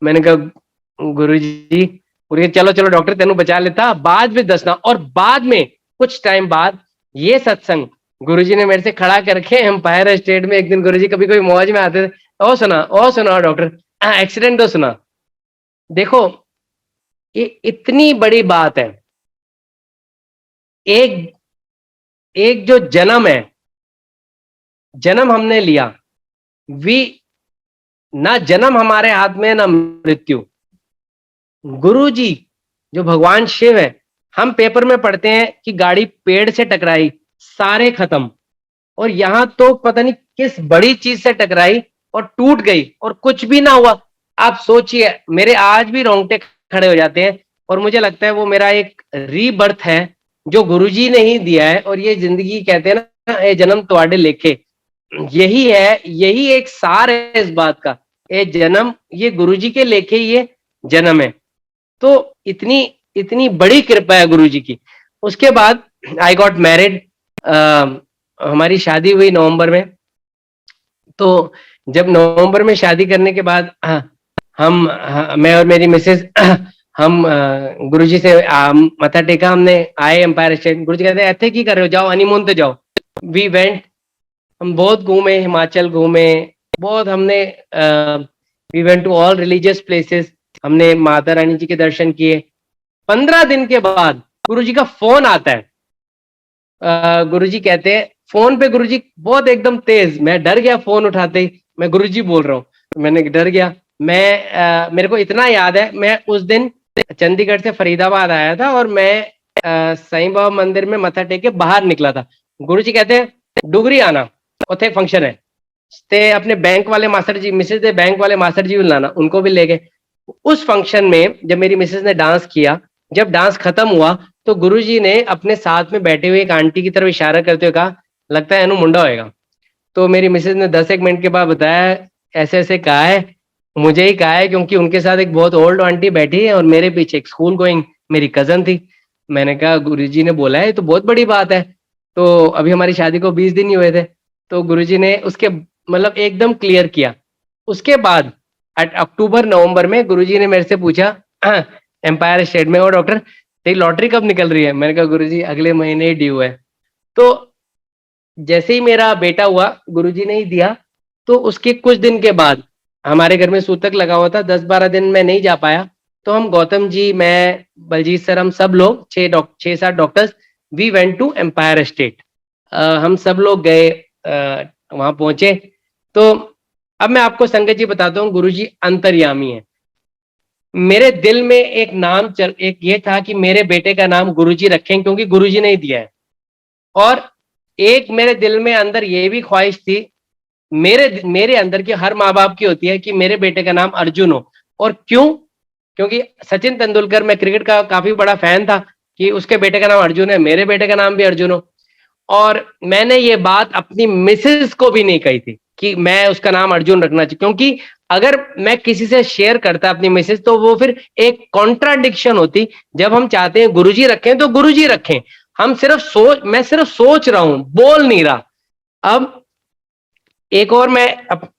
मैंने कहा गुरुजी, बोले चलो चलो डॉक्टर तेनू बचा लेता, बाद में दसना। और बाद में कुछ टाइम बाद ये सत्संग गुरुजी ने मेरे से खड़ा करके एम्पायर स्टेट में, एक दिन गुरुजी कभी कोई मौज में आते थे, ओ सुना डॉक्टर, एक्सीडेंट तो सुना। देखो ये इतनी बड़ी बात है। एक एक जो जन्म है, जन्म हमने लिया, वी ना जन्म हमारे हाथ में है ना मृत्यु। गुरु जी जो भगवान शिव है, हम पेपर में पढ़ते हैं कि गाड़ी पेड़ से टकराई, सारे खत्म, और यहां तो पता नहीं किस बड़ी चीज से टकराई और टूट गई और कुछ भी ना हुआ। आप सोचिए, मेरे आज भी रोंगटे खड़े हो जाते हैं, और मुझे लगता है वो मेरा एक रीबर्थ है जो गुरुजी ने ही दिया है। और ये जिंदगी कहते हैं ना, ये जन्म तुम्हारे लेखे, यही है, यही एक सार है इस बात का। ये जन्म, ये गुरुजी के लेखे ये जन्म है। तो इतनी इतनी बड़ी कृपा है गुरुजी की। उसके बाद आई गॉट मैरिड, हमारी शादी हुई नवंबर में। तो जब नवंबर में शादी करने के बाद मैं और मेरी मिसेज हम गुरुजी से मत्था टेका, हमने आए एम्पायर स्टेट। गुरुजी कहते हैं ऐसे की कर रहे हो, जाओ हनीमून पे जाओ। वी वेंट, हम बहुत घूमे, हिमाचल घूमे, बहुत हमने, we went to all religious places, हमने माता रानी जी के दर्शन किए। 15 दिन के बाद गुरुजी का फोन आता है। गुरुजी कहते हैं, फोन पे गुरुजी बहुत एकदम तेज, मैं डर गया फोन उठाते ही, मैं गुरुजी बोल रहा हूँ, मैंने डर गया। मेरे को इतना याद है, मैं उस दिन चंडीगढ़ से फरीदाबाद आया था और मैं साईं बाबा मंदिर में मत्था टेक के बाहर निकला था। गुरुजी कहते हैं डुगरी आना, उथे फंक्शन है ते अपने बैंक वाले मास्टर जी, मिसेज दे बैंक वाले मास्टर जी भी लाना, उनको भी ले गए। उस फंक्शन में जब मेरी मिसेज ने डांस किया, जब डांस खत्म हुआ तो गुरुजी ने अपने साथ में बैठे हुए एक आंटी की तरफ इशारा करते हुए कहा, लगता है एनु मुंडा होएगा। तो मेरी मिसेज ने 10 एक मिनट के बाद बताया, ऐसे ऐसे कहा है, मुझे ही कहा है, क्योंकि उनके साथ एक बहुत ओल्ड आंटी बैठी है और मेरे पीछे एक स्कूल गोइंग मेरी कजन थी। मैंने कहा गुरुजी ने बोला है तो बहुत बड़ी बात है। तो अभी हमारी शादी को 20 दिन ही हुए थे, तो गुरुजी ने उसके मतलब एकदम क्लियर किया। उसके बाद अक्टूबर नवंबर में गुरुजी ने मेरे से पूछा एम्पायर स्टेट में, और डॉक्टर तेरी लॉटरी कब निकल रही है? मैंने कहा गुरुजी अगले महीने ही ड्यू है। तो जैसे ही मेरा बेटा हुआ, गुरुजी ने ही दिया। तो उसके कुछ दिन के बाद हमारे घर में सूतक लगा हुआ था, 10-12 दिन मैं नहीं जा पाया। तो हम गौतम जी, मैं, बलजीत सर, हम सब लोग 6-7 doctors, we went to Empire State. हम सब लोग गए, वहां पहुंचे। तो अब मैं आपको संगत जी बताता हूँ, गुरुजी अंतर्यामी है। मेरे दिल में एक ये था कि मेरे बेटे का नाम गुरुजी रखें, क्योंकि गुरुजी ने ही दिया है। और एक मेरे दिल में अंदर ये भी ख्वाहिश थी, मेरे अंदर की हर माँ बाप की होती है, कि मेरे बेटे का नाम अर्जुन हो। और क्यों? क्योंकि सचिन तेंदुलकर, मैं क्रिकेट का काफी बड़ा फैन था, कि उसके बेटे का नाम अर्जुन है, मेरे बेटे का नाम भी अर्जुन हो। और मैंने ये बात अपनी मिसेज को भी नहीं कही थी कि मैं उसका नाम अर्जुन रखना चाहिए, क्योंकि अगर मैं किसी से शेयर करता अपनी मिसेज, तो वो फिर एक कॉन्ट्राडिक्शन होती। जब हम चाहते हैं गुरुजी रखें तो गुरुजी रखें, मैं सिर्फ सोच रहा हूं, बोल नहीं रहा। अब एक और, मैं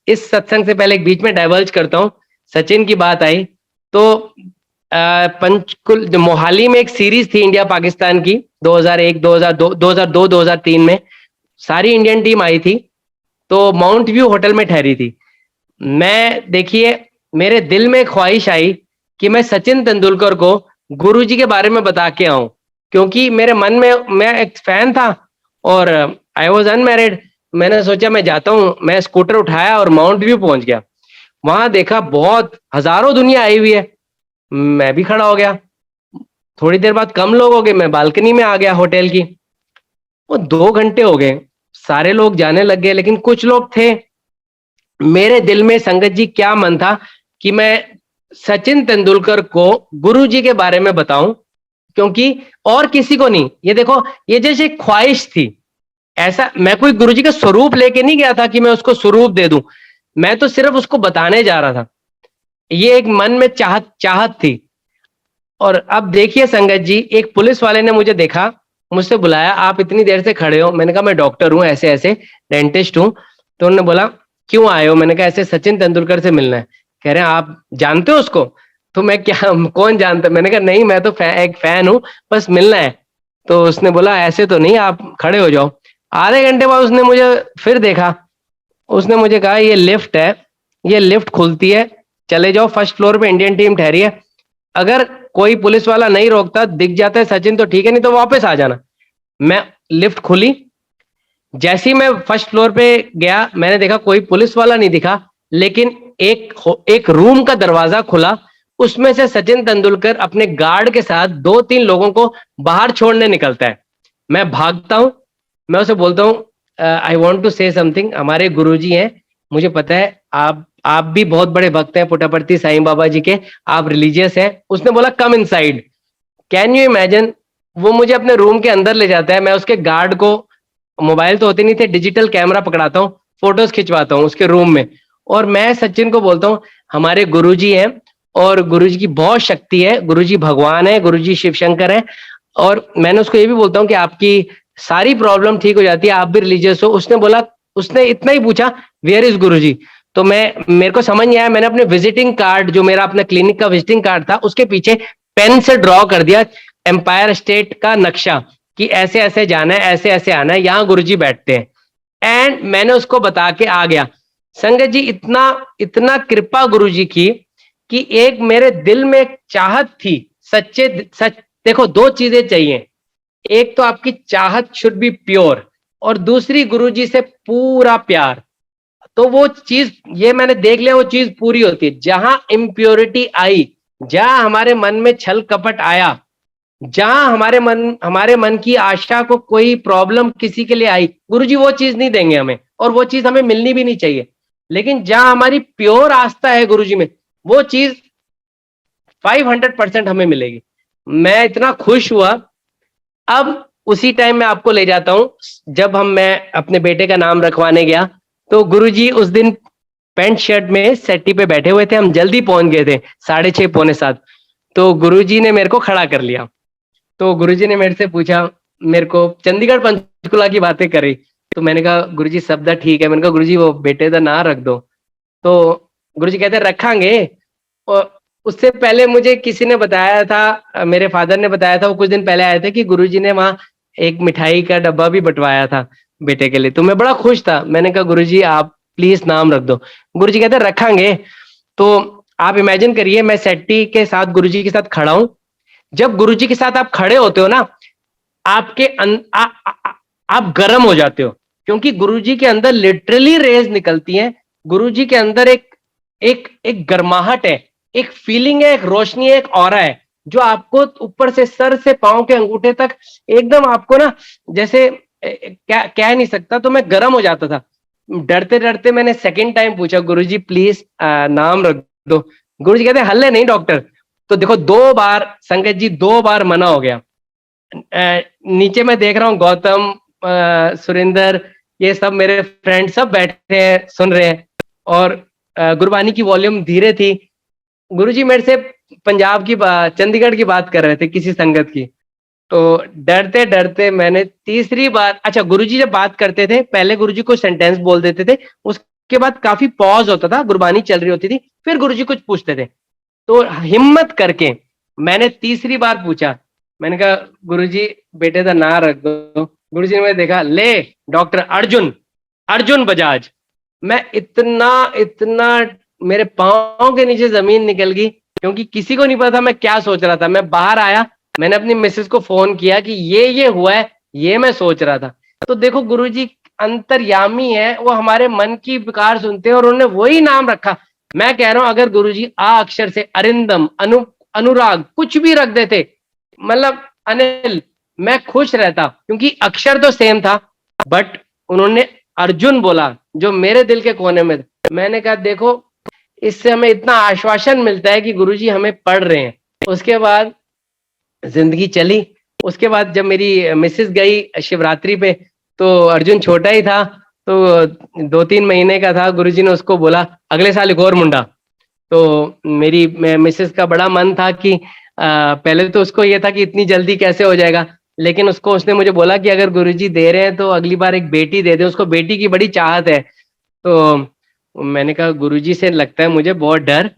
इस सत्संग से पहले एक बीच में डाइवर्ज करता हूं। सचिन की बात आई तो पंचकुल, मोहाली में एक सीरीज थी इंडिया पाकिस्तान की, 2001, 2002, 2002, 2003 में सारी इंडियन टीम आई थी। तो माउंट व्यू होटल में ठहरी थी। मैं, देखिए, मेरे दिल में ख्वाहिश आई कि मैं सचिन तेंदुलकर को गुरुजी के बारे में बता के आऊं, क्योंकि मेरे मन में, मैं एक फैन था और आई वॉज अनमैरिड। मैंने सोचा मैं जाता हूं, मैं स्कूटर उठाया और माउंट व्यू पहुंच गया। वहां देखा बहुत हजारों दुनिया आई हुई है, मैं भी खड़ा हो गया। थोड़ी देर बाद कम लोग हो गए, मैं बालकनी में आ गया होटल की। वो 2 घंटे हो गए, सारे लोग जाने लग गए, लेकिन कुछ लोग थे। मेरे दिल में संगत जी क्या मन था कि मैं सचिन तेंदुलकर को गुरुजी के बारे में बताऊं, क्योंकि और किसी को नहीं। ये देखो, ये जैसे ख्वाहिश थी। ऐसा, मैं कोई गुरुजी का स्वरूप लेके नहीं गया था कि मैं उसको स्वरूप दे दूं, मैं तो सिर्फ उसको बताने जा रहा था। ये एक मन में चाहत थी। और अब देखिए संगत जी, एक पुलिस वाले ने मुझे देखा, मुझसे बुलाया, आप इतनी देर से खड़े हो? मैंने कहा मैं डॉक्टर हूँ, ऐसे ऐसे डेंटिस्ट हूँ। तो उन्होंने बोला क्यों आए हो? मैंने कहा ऐसे सचिन तेंदुलकर से मिलना है। कह रहे हैं आप जानते हो उसको? तो मैं, क्या, कौन जानता? मैंने कहा नहीं, मैं तो एक फैन हूँ, बस मिलना है। तो उसने बोला ऐसे तो नहीं, आप खड़े हो जाओ। आधे घंटे बाद उसने मुझे फिर देखा, उसने मुझे कहा ये लिफ्ट है, ये लिफ्ट खुलती है, चले जाओ, फर्स्ट फ्लोर पे इंडियन टीम ठहरी है, अगर कोई पुलिस वाला नहीं रोकता, दिख जाता है सचिन तो ठीक है, नहीं तो वापस आ जाना। मैं लिफ्ट खुली, जैसे ही मैं फर्स्ट फ्लोर पे गया मैंने देखा कोई पुलिस वाला नहीं दिखा, लेकिन एक रूम का दरवाजा खुला, उसमें से सचिन तेंदुलकर अपने गार्ड के साथ 2-3 लोगों को बाहर छोड़ने निकलता है। मैं भागता हूं, मैं उसे बोलता हूं I want to say something, हमारे गुरुजी हैं, मुझे पता है आप भी बहुत बड़े भक्त हैं पुट्टापर्थी साईं बाबा जी के, आप रिलीजियस हैं। उसने बोला come inside. Can you imagine, वो मुझे अपने रूम के अंदर ले जाता है, मैं उसके गार्ड को, मोबाइल तो होते नहीं थे, डिजिटल कैमरा पकड़ाता हूँ, फोटोज खिंचवाता हूँ उसके रूम में, और मैं सचिन को बोलता हूँ हमारे गुरुजी हैं और गुरुजी की बहुत शक्ति है, गुरुजी भगवान है, गुरुजी शिव शंकर है। और मैंने उसको ये भी बोलता हूँ कि आपकी सारी प्रॉब्लम ठीक हो जाती है, आप भी रिलीजियस हो। उसने बोला, उसने इतना ही पूछा वेयर इज गुरुजी। तो मेरे को समझ नहीं आया, मैंने अपने विजिटिंग कार्ड, जो मेरा अपना क्लिनिक का विजिटिंग कार्ड था, उसके पीछे पेन से ड्रॉ कर दिया एम्पायर स्टेट का नक्शा कि ऐसे ऐसे जाना है, ऐसे ऐसे आना है, यहाँ गुरुजी बैठते हैं। एंड मैंने उसको बता के आ गया। संगत जी, इतना इतना कृपा गुरुजी की कि एक मेरे दिल में एक चाहत थी, सच देखो, 2 चीजें चाहिए, एक तो आपकी चाहत शुड बी प्योर, और दूसरी गुरुजी से पूरा प्यार। तो वो चीज, ये मैंने देख लिया, वो चीज पूरी होती है। जहां इम्प्योरिटी आई, जहां हमारे मन में छल कपट आया, जहां हमारे मन की आशा को कोई प्रॉब्लम किसी के लिए आई, गुरुजी वो चीज नहीं देंगे हमें, और वो चीज हमें मिलनी भी नहीं चाहिए। लेकिन जहां हमारी प्योर आस्था है गुरुजी में, वो चीज 500% हमें मिलेगी। मैं इतना खुश हुआ। अब उसी टाइम मैं आपको ले जाता हूं, जब मैं अपने बेटे का नाम रखवाने गया, तो गुरुजी उस दिन पैंट शर्ट में सेट्टी पे बैठे हुए थे, हम जल्दी पहुंच गए थे, 6:30 पौने 7। तो गुरुजी ने मेरे को खड़ा कर लिया। तो गुरुजी ने मेरे से पूछा, मेरे को चंडीगढ़ पंचकुला की बातें करी। तो मैंने कहा गुरुजी शब्द ठीक है, मैंने कहा गुरुजी वो बेटे का ना रख दो। तो गुरुजी कहते रखांगे। और उससे पहले मुझे किसी ने बताया था, मेरे फादर ने बताया था, वो कुछ दिन पहले आए थे, कि गुरुजी ने वहां एक मिठाई का डब्बा भी बंटवाया था बेटे के लिए। तो मैं बड़ा खुश था, मैंने कहा गुरुजी आप प्लीज नाम रख दो। गुरुजी कहते रखांगे। तो आप इमेजिन करिए, मैं सेट्टी के साथ गुरुजी के साथ खड़ा हूं। जब गुरुजी के साथ आप खड़े होते हो ना, आपके आप गर्म हो जाते हो, क्योंकि गुरुजी के अंदर लिटरली रेज निकलती हैं। गुरुजी के अंदर एक गर्माहट है, एक फीलिंग है, एक रोशनी है, एक ऑरा है, जो आपको ऊपर से सर से पांव के अंगूठे तक एकदम आपको ना, जैसे क्या कह नहीं सकता। तो मैं गर्म हो जाता था। डरते डरते मैंने सेकंड टाइम पूछा, गुरुजी प्लीज नाम रख दो। गुरुजी कहते हल्ले नहीं डॉक्टर। तो देखो 2 बार संगत जी, 2 बार मना हो गया। नीचे मैं देख रहा हूँ गौतम, सुरेंद्र, ये सब मेरे फ्रेंड सब बैठे हैं, सुन रहे हैं, और गुरबानी की वॉल्यूम धीरे थी। गुरुजी मेरे से पंजाब की चंडीगढ़ की बात कर रहे थे किसी संगत की। तो डरते डरते मैंने तीसरी बार, अच्छा गुरुजी जब बात करते थे, पहले गुरुजी कुछ सेंटेंस बोल देते थे, उसके बाद काफी पॉज होता था, गुरबानी चल रही होती थी, फिर गुरुजी कुछ पूछते थे। तो हिम्मत करके मैंने तीसरी बार पूछा, मैंने कहा गुरुजी बेटे का नाम रख दो। गुरुजी ने मुझे देखा, ले डॉक्टर अर्जुन, अर्जुन बजाज। मैं इतना इतना, मेरे पांव के नीचे जमीन निकल गई, क्योंकि किसी को नहीं पता मैं क्या सोच रहा था। मैं बाहर आया, मैंने अपनी मिसेस को फोन किया कि ये हुआ है, ये मैं सोच रहा था। तो देखो गुरुजी अंतर्यामी है, वो हमारे मन की पुकार सुनते हैं, और उन्होंने वही नाम रखा। मैं कह रहा हूं, अगर गुरुजी आ अक्षर से अरिंदम, अनुराग कुछ भी रख देते, मतलब अनिल, मैं खुश रहता, क्योंकि अक्षर तो सेम था, बट उन्होंने अर्जुन बोला, जो मेरे दिल के कोने में। मैंने कहा देखो, इससे हमें इतना आश्वासन मिलता है कि गुरुजी हमें पढ़ रहे हैं। उसके बाद जिंदगी चली। उसके बाद जब मेरी मिसेस गई शिवरात्रि पे, तो अर्जुन छोटा ही था, तो 2-3 महीने का था। गुरुजी ने उसको बोला अगले साल एक और मुंडा। तो मेरी मिसेस का बड़ा मन था कि पहले तो उसको ये था कि इतनी जल्दी कैसे हो जाएगा, लेकिन उसने मुझे बोला कि अगर गुरुजी दे रहे हैं तो अगली बार एक बेटी दे दे, उसको बेटी की बड़ी चाहत है। तो मैंने कहा गुरुजी से लगता है मुझे बहुत डर,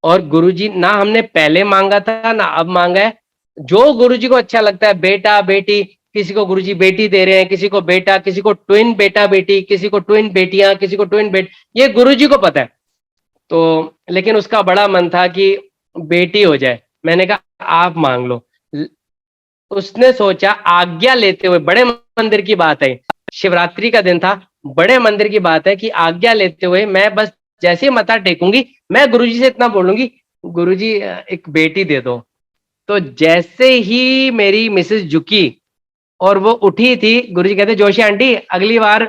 और गुरुजी ना हमने पहले मांगा था ना अब मांगा है। जो गुरुजी को अच्छा लगता है, बेटा बेटी, किसी को गुरुजी बेटी दे रहे हैं, किसी को बेटा, किसी को ट्विन बेटा बेटी, किसी को ट्विन बेटियां, किसी को ट्विन ये गुरुजी को पता है। तो लेकिन उसका बड़ा मन था कि बेटी हो जाए। मैंने कहा आप मांग लो। उसने सोचा आज्ञा लेते हुए, बड़े मंदिर की बात है, शिवरात्रि का दिन था, बड़े मंदिर की बात है कि आज्ञा लेते हुए मैं बस जैसे ही मत्था टेकूंगी मैं गुरुजी से इतना बोलूंगी, गुरुजी एक बेटी दे दो। तो जैसे ही मेरी मिसेस झुकी और वो उठी थी, गुरुजी कहते जोशी आंटी अगली बार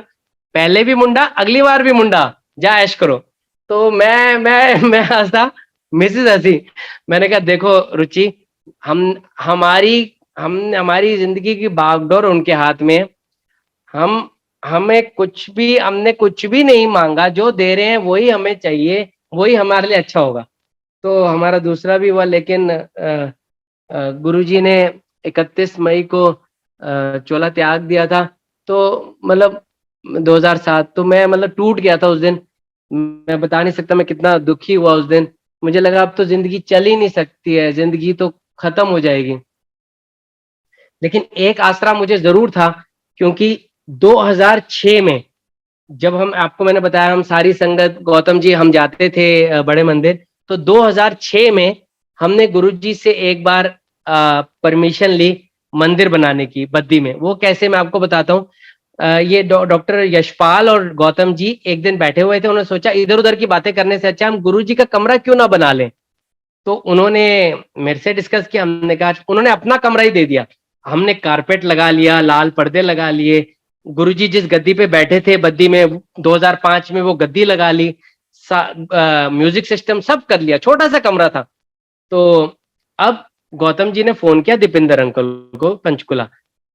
पहले भी मुंडा अगली बार भी मुंडा, जा ऐश करो। तो मैं हंसा, मिसेस हंसी। मैंने कहा देखो रुचि, हम हमारी हम हमारी जिंदगी की बागडोर उनके हाथ में है। हम हमें कुछ भी हमने कुछ भी नहीं मांगा, जो दे रहे हैं वही हमें चाहिए, वही हमारे लिए अच्छा होगा। तो हमारा दूसरा भी हुआ, लेकिन गुरुजी ने 31 मई को चोला त्याग दिया था। तो मतलब 2007, तो मैं मतलब टूट गया था उस दिन। मैं बता नहीं सकता मैं कितना दुखी हुआ उस दिन। मुझे लगा अब तो जिंदगी चल ही नहीं सकती है, जिंदगी तो खत्म हो जाएगी। लेकिन एक आसरा मुझे जरूर था, क्योंकि 2006 में जब हम, आपको मैंने बताया हम सारी संगत गौतम जी हम जाते थे बड़े मंदिर, तो 2006 में हमने गुरुजी से एक बार परमिशन ली मंदिर बनाने की बद्दी में। वो कैसे, मैं आपको बताता हूँ। ये डॉक्टर यशपाल और गौतम जी एक दिन बैठे हुए थे, उन्होंने सोचा इधर उधर की बातें करने से अच्छा हम गुरुजी का कमरा क्यों ना बना लें। तो उन्होंने मेरे से डिस्कस किया, हमने कहा, उन्होंने अपना कमरा ही दे दिया। हमने कारपेट लगा लिया, लाल पर्दे लगा लिए, गुरुजी जिस गद्दी पे बैठे थे बद्दी में 2005 में वो गद्दी लगा ली, म्यूजिक सिस्टम सब कर लिया, छोटा सा कमरा था। तो अब गौतम जी ने फोन किया दीपिंदर अंकल को पंचकुला।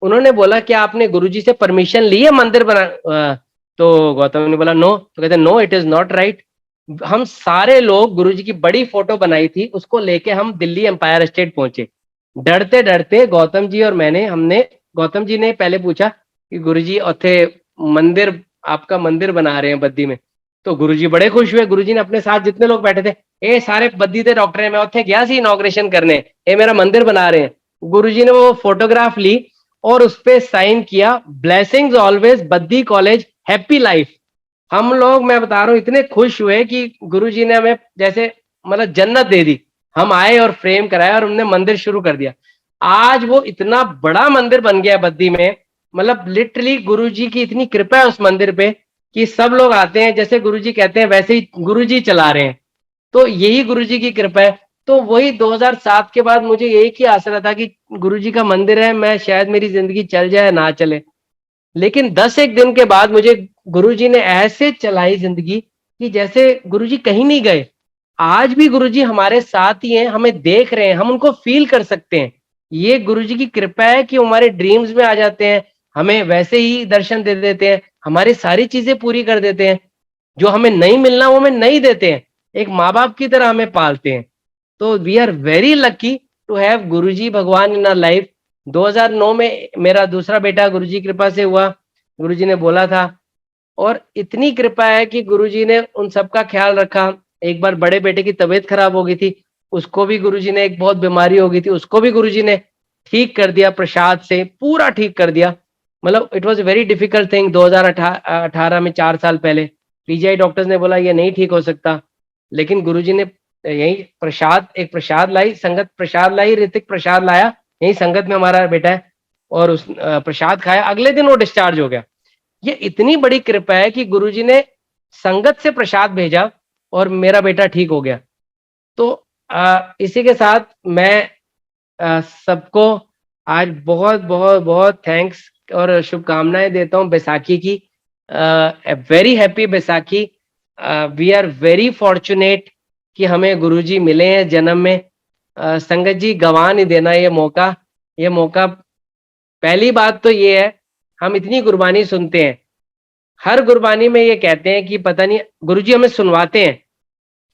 उन्होंने बोला कि आपने गुरुजी से परमिशन ली है मंदिर बना, तो गौतम ने बोला नो। तो कहते no it is not right. हम सारे लोग गुरुजी की बड़ी फोटो बनाई थी, उसको लेके हम दिल्ली एम्पायर स्टेट पहुंचे, डरते डरते गौतम जी और मैंने। हमने, गौतम जी ने पहले पूछा कि गुरुजी उथे मंदिर, आपका मंदिर बना रहे हैं बद्दी में। तो गुरुजी बड़े खुश हुए। गुरुजी ने अपने साथ जितने लोग बैठे थे, ए सारे बद्दी दे डॉक्टर है, मैं उथे गया सी इनॉग्रेशन करने, ए मेरा मंदिर बना रहे हैं। गुरुजी ने वो फोटोग्राफ ली और उस पे साइन किया, blessings always Baddi college happy life. हम लोग, मैं बता रहा हूँ, इतने खुश हुए कि गुरुजी ने हमें जैसे मतलब जन्नत दे दी। हम आए और फ्रेम कराया और हमने मंदिर शुरू कर दिया। आज वो इतना बड़ा मंदिर बन गया बद्दी में, मतलब लिटरली गुरुजी की इतनी कृपा है उस मंदिर पे कि सब लोग आते हैं, जैसे गुरुजी कहते हैं वैसे ही गुरुजी चला रहे हैं। तो यही गुरुजी की कृपा है। तो वही 2007 के बाद मुझे एक ही आसरा था कि गुरुजी का मंदिर है, मैं शायद मेरी जिंदगी चल जाए ना चले। लेकिन 10 एक दिन के बाद मुझे गुरुजी ने ऐसे चलाई जिंदगी कि जैसे गुरुजी कहीं नहीं गए। आज भी गुरुजी हमारे साथ ही हैं, हमें देख रहे हैं, हम उनको फील कर सकते हैं। ये गुरुजी की कृपा है कि हमारे ड्रीम्स में आ जाते हैं, हमें वैसे ही दर्शन दे देते हैं, हमारी सारी चीजें पूरी कर देते हैं। जो हमें नहीं मिलना वो हमें नहीं देते हैं, एक माँ बाप की तरह हमें पालते हैं। तो we are very lucky to have Guruji Bhagwan in our life. 2009 में मेरा दूसरा बेटा गुरुजी की कृपा से हुआ, गुरुजी ने बोला था। और इतनी कृपा है कि गुरुजी ने उन सबका ख्याल रखा। एक बार बड़े बेटे की तबीयत खराब हो गई थी, उसको भी गुरुजी ने, एक बहुत बीमारी हो गई थी, उसको भी गुरुजी ने ठीक कर दिया, प्रसाद से पूरा ठीक कर दिया। मतलब it was very difficult thing. 2018 में, 4 साल पहले पीजीआई डॉक्टर्स ने बोला ये नहीं ठीक हो सकता, लेकिन गुरुजी ने यही प्रसाद, एक प्रसाद लाई, संगत प्रसाद लाई, ऋतिक प्रसाद लाया, यही संगत में हमारा बेटा है, और उस प्रसाद खाया, अगले दिन वो डिस्चार्ज हो गया। ये इतनी बड़ी कृपा है कि गुरुजी ने संगत से प्रसाद भेजा और मेरा बेटा ठीक हो गया। तो इसी के साथ मैं सबको आज बहुत बहुत बहुत थैंक्स और शुभकामनाएं देता हूँ बैसाखी की। Very happy Baisakhi. We are very fortunate कि हमें गुरुजी मिले हैं जन्म में। संगत जी गंवा नहीं देना ये मौका। ये मौका, पहली बात तो ये है, हम इतनी गुरबानी सुनते हैं, हर गुरबानी में ये कहते हैं कि पता नहीं, गुरुजी हमें सुनवाते हैं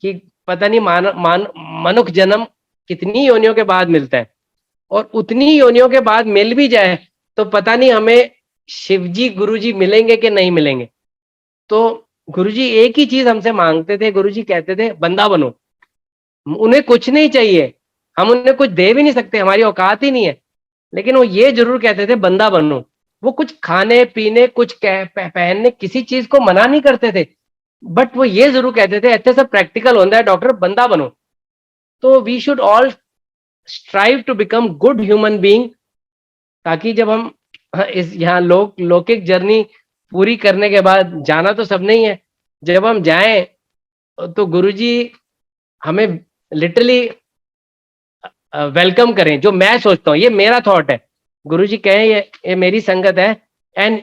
कि पता नहीं मनुष्य जन्म कितनी योनियों के बाद मिलता है, और उतनी योनियों के बाद मिल भी जाए तो पता नहीं हमें शिवजी गुरुजी मिलेंगे कि नहीं मिलेंगे। तो गुरुजी एक ही चीज हमसे मांगते थे, गुरुजी कहते थे बंदा बनो। उन्हें कुछ नहीं चाहिए, हम उन्हें कुछ दे भी नहीं सकते, हमारी औकात ही नहीं है, लेकिन वो ये जरूर कहते थे बंदा बनो। वो कुछ खाने पीने, कुछ पहनने, किसी चीज को मना नहीं करते थे, बट वो ये जरूर कहते थे ऐसे सब प्रैक्टिकल होता है डॉक्टर, बंदा बनो। तो we should all strive to become good human being, ताकि जब हम इस यहाँ लौकिक जर्नी पूरी करने के बाद, जाना तो सब नहीं है, जब हम जाएं तो गुरुजी हमें लिटरली वेलकम करें। जो मैं सोचता हूँ, ये मेरा थॉट है, गुरुजी कहें ये मेरी संगत है, and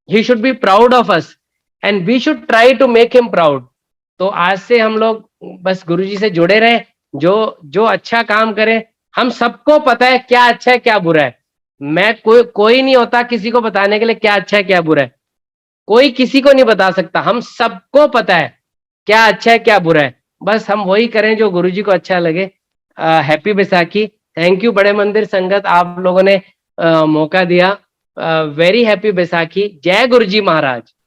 he should be proud of us and we should try to make him proud. तो आज से हम लोग बस गुरुजी से जुड़े रहें, जो अच्छा काम करें। हम सबको पता है क्या अच्छा है क्या बुरा है। मैं कोई नहीं होता किसी को बताने के लिए क्या अच्छा है क्या बुरा है, कोई किसी को नहीं बता सकता। हम सबको पता है क्या अच्छा है क्या बुरा है, बस हम वही करें जो गुरुजी को अच्छा लगे। हैप्पी बैसाखी। थैंक यू बड़े मंदिर संगत, आप लोगों ने मौका दिया। Very happy Baisakhi. जय गुरुजी महाराज।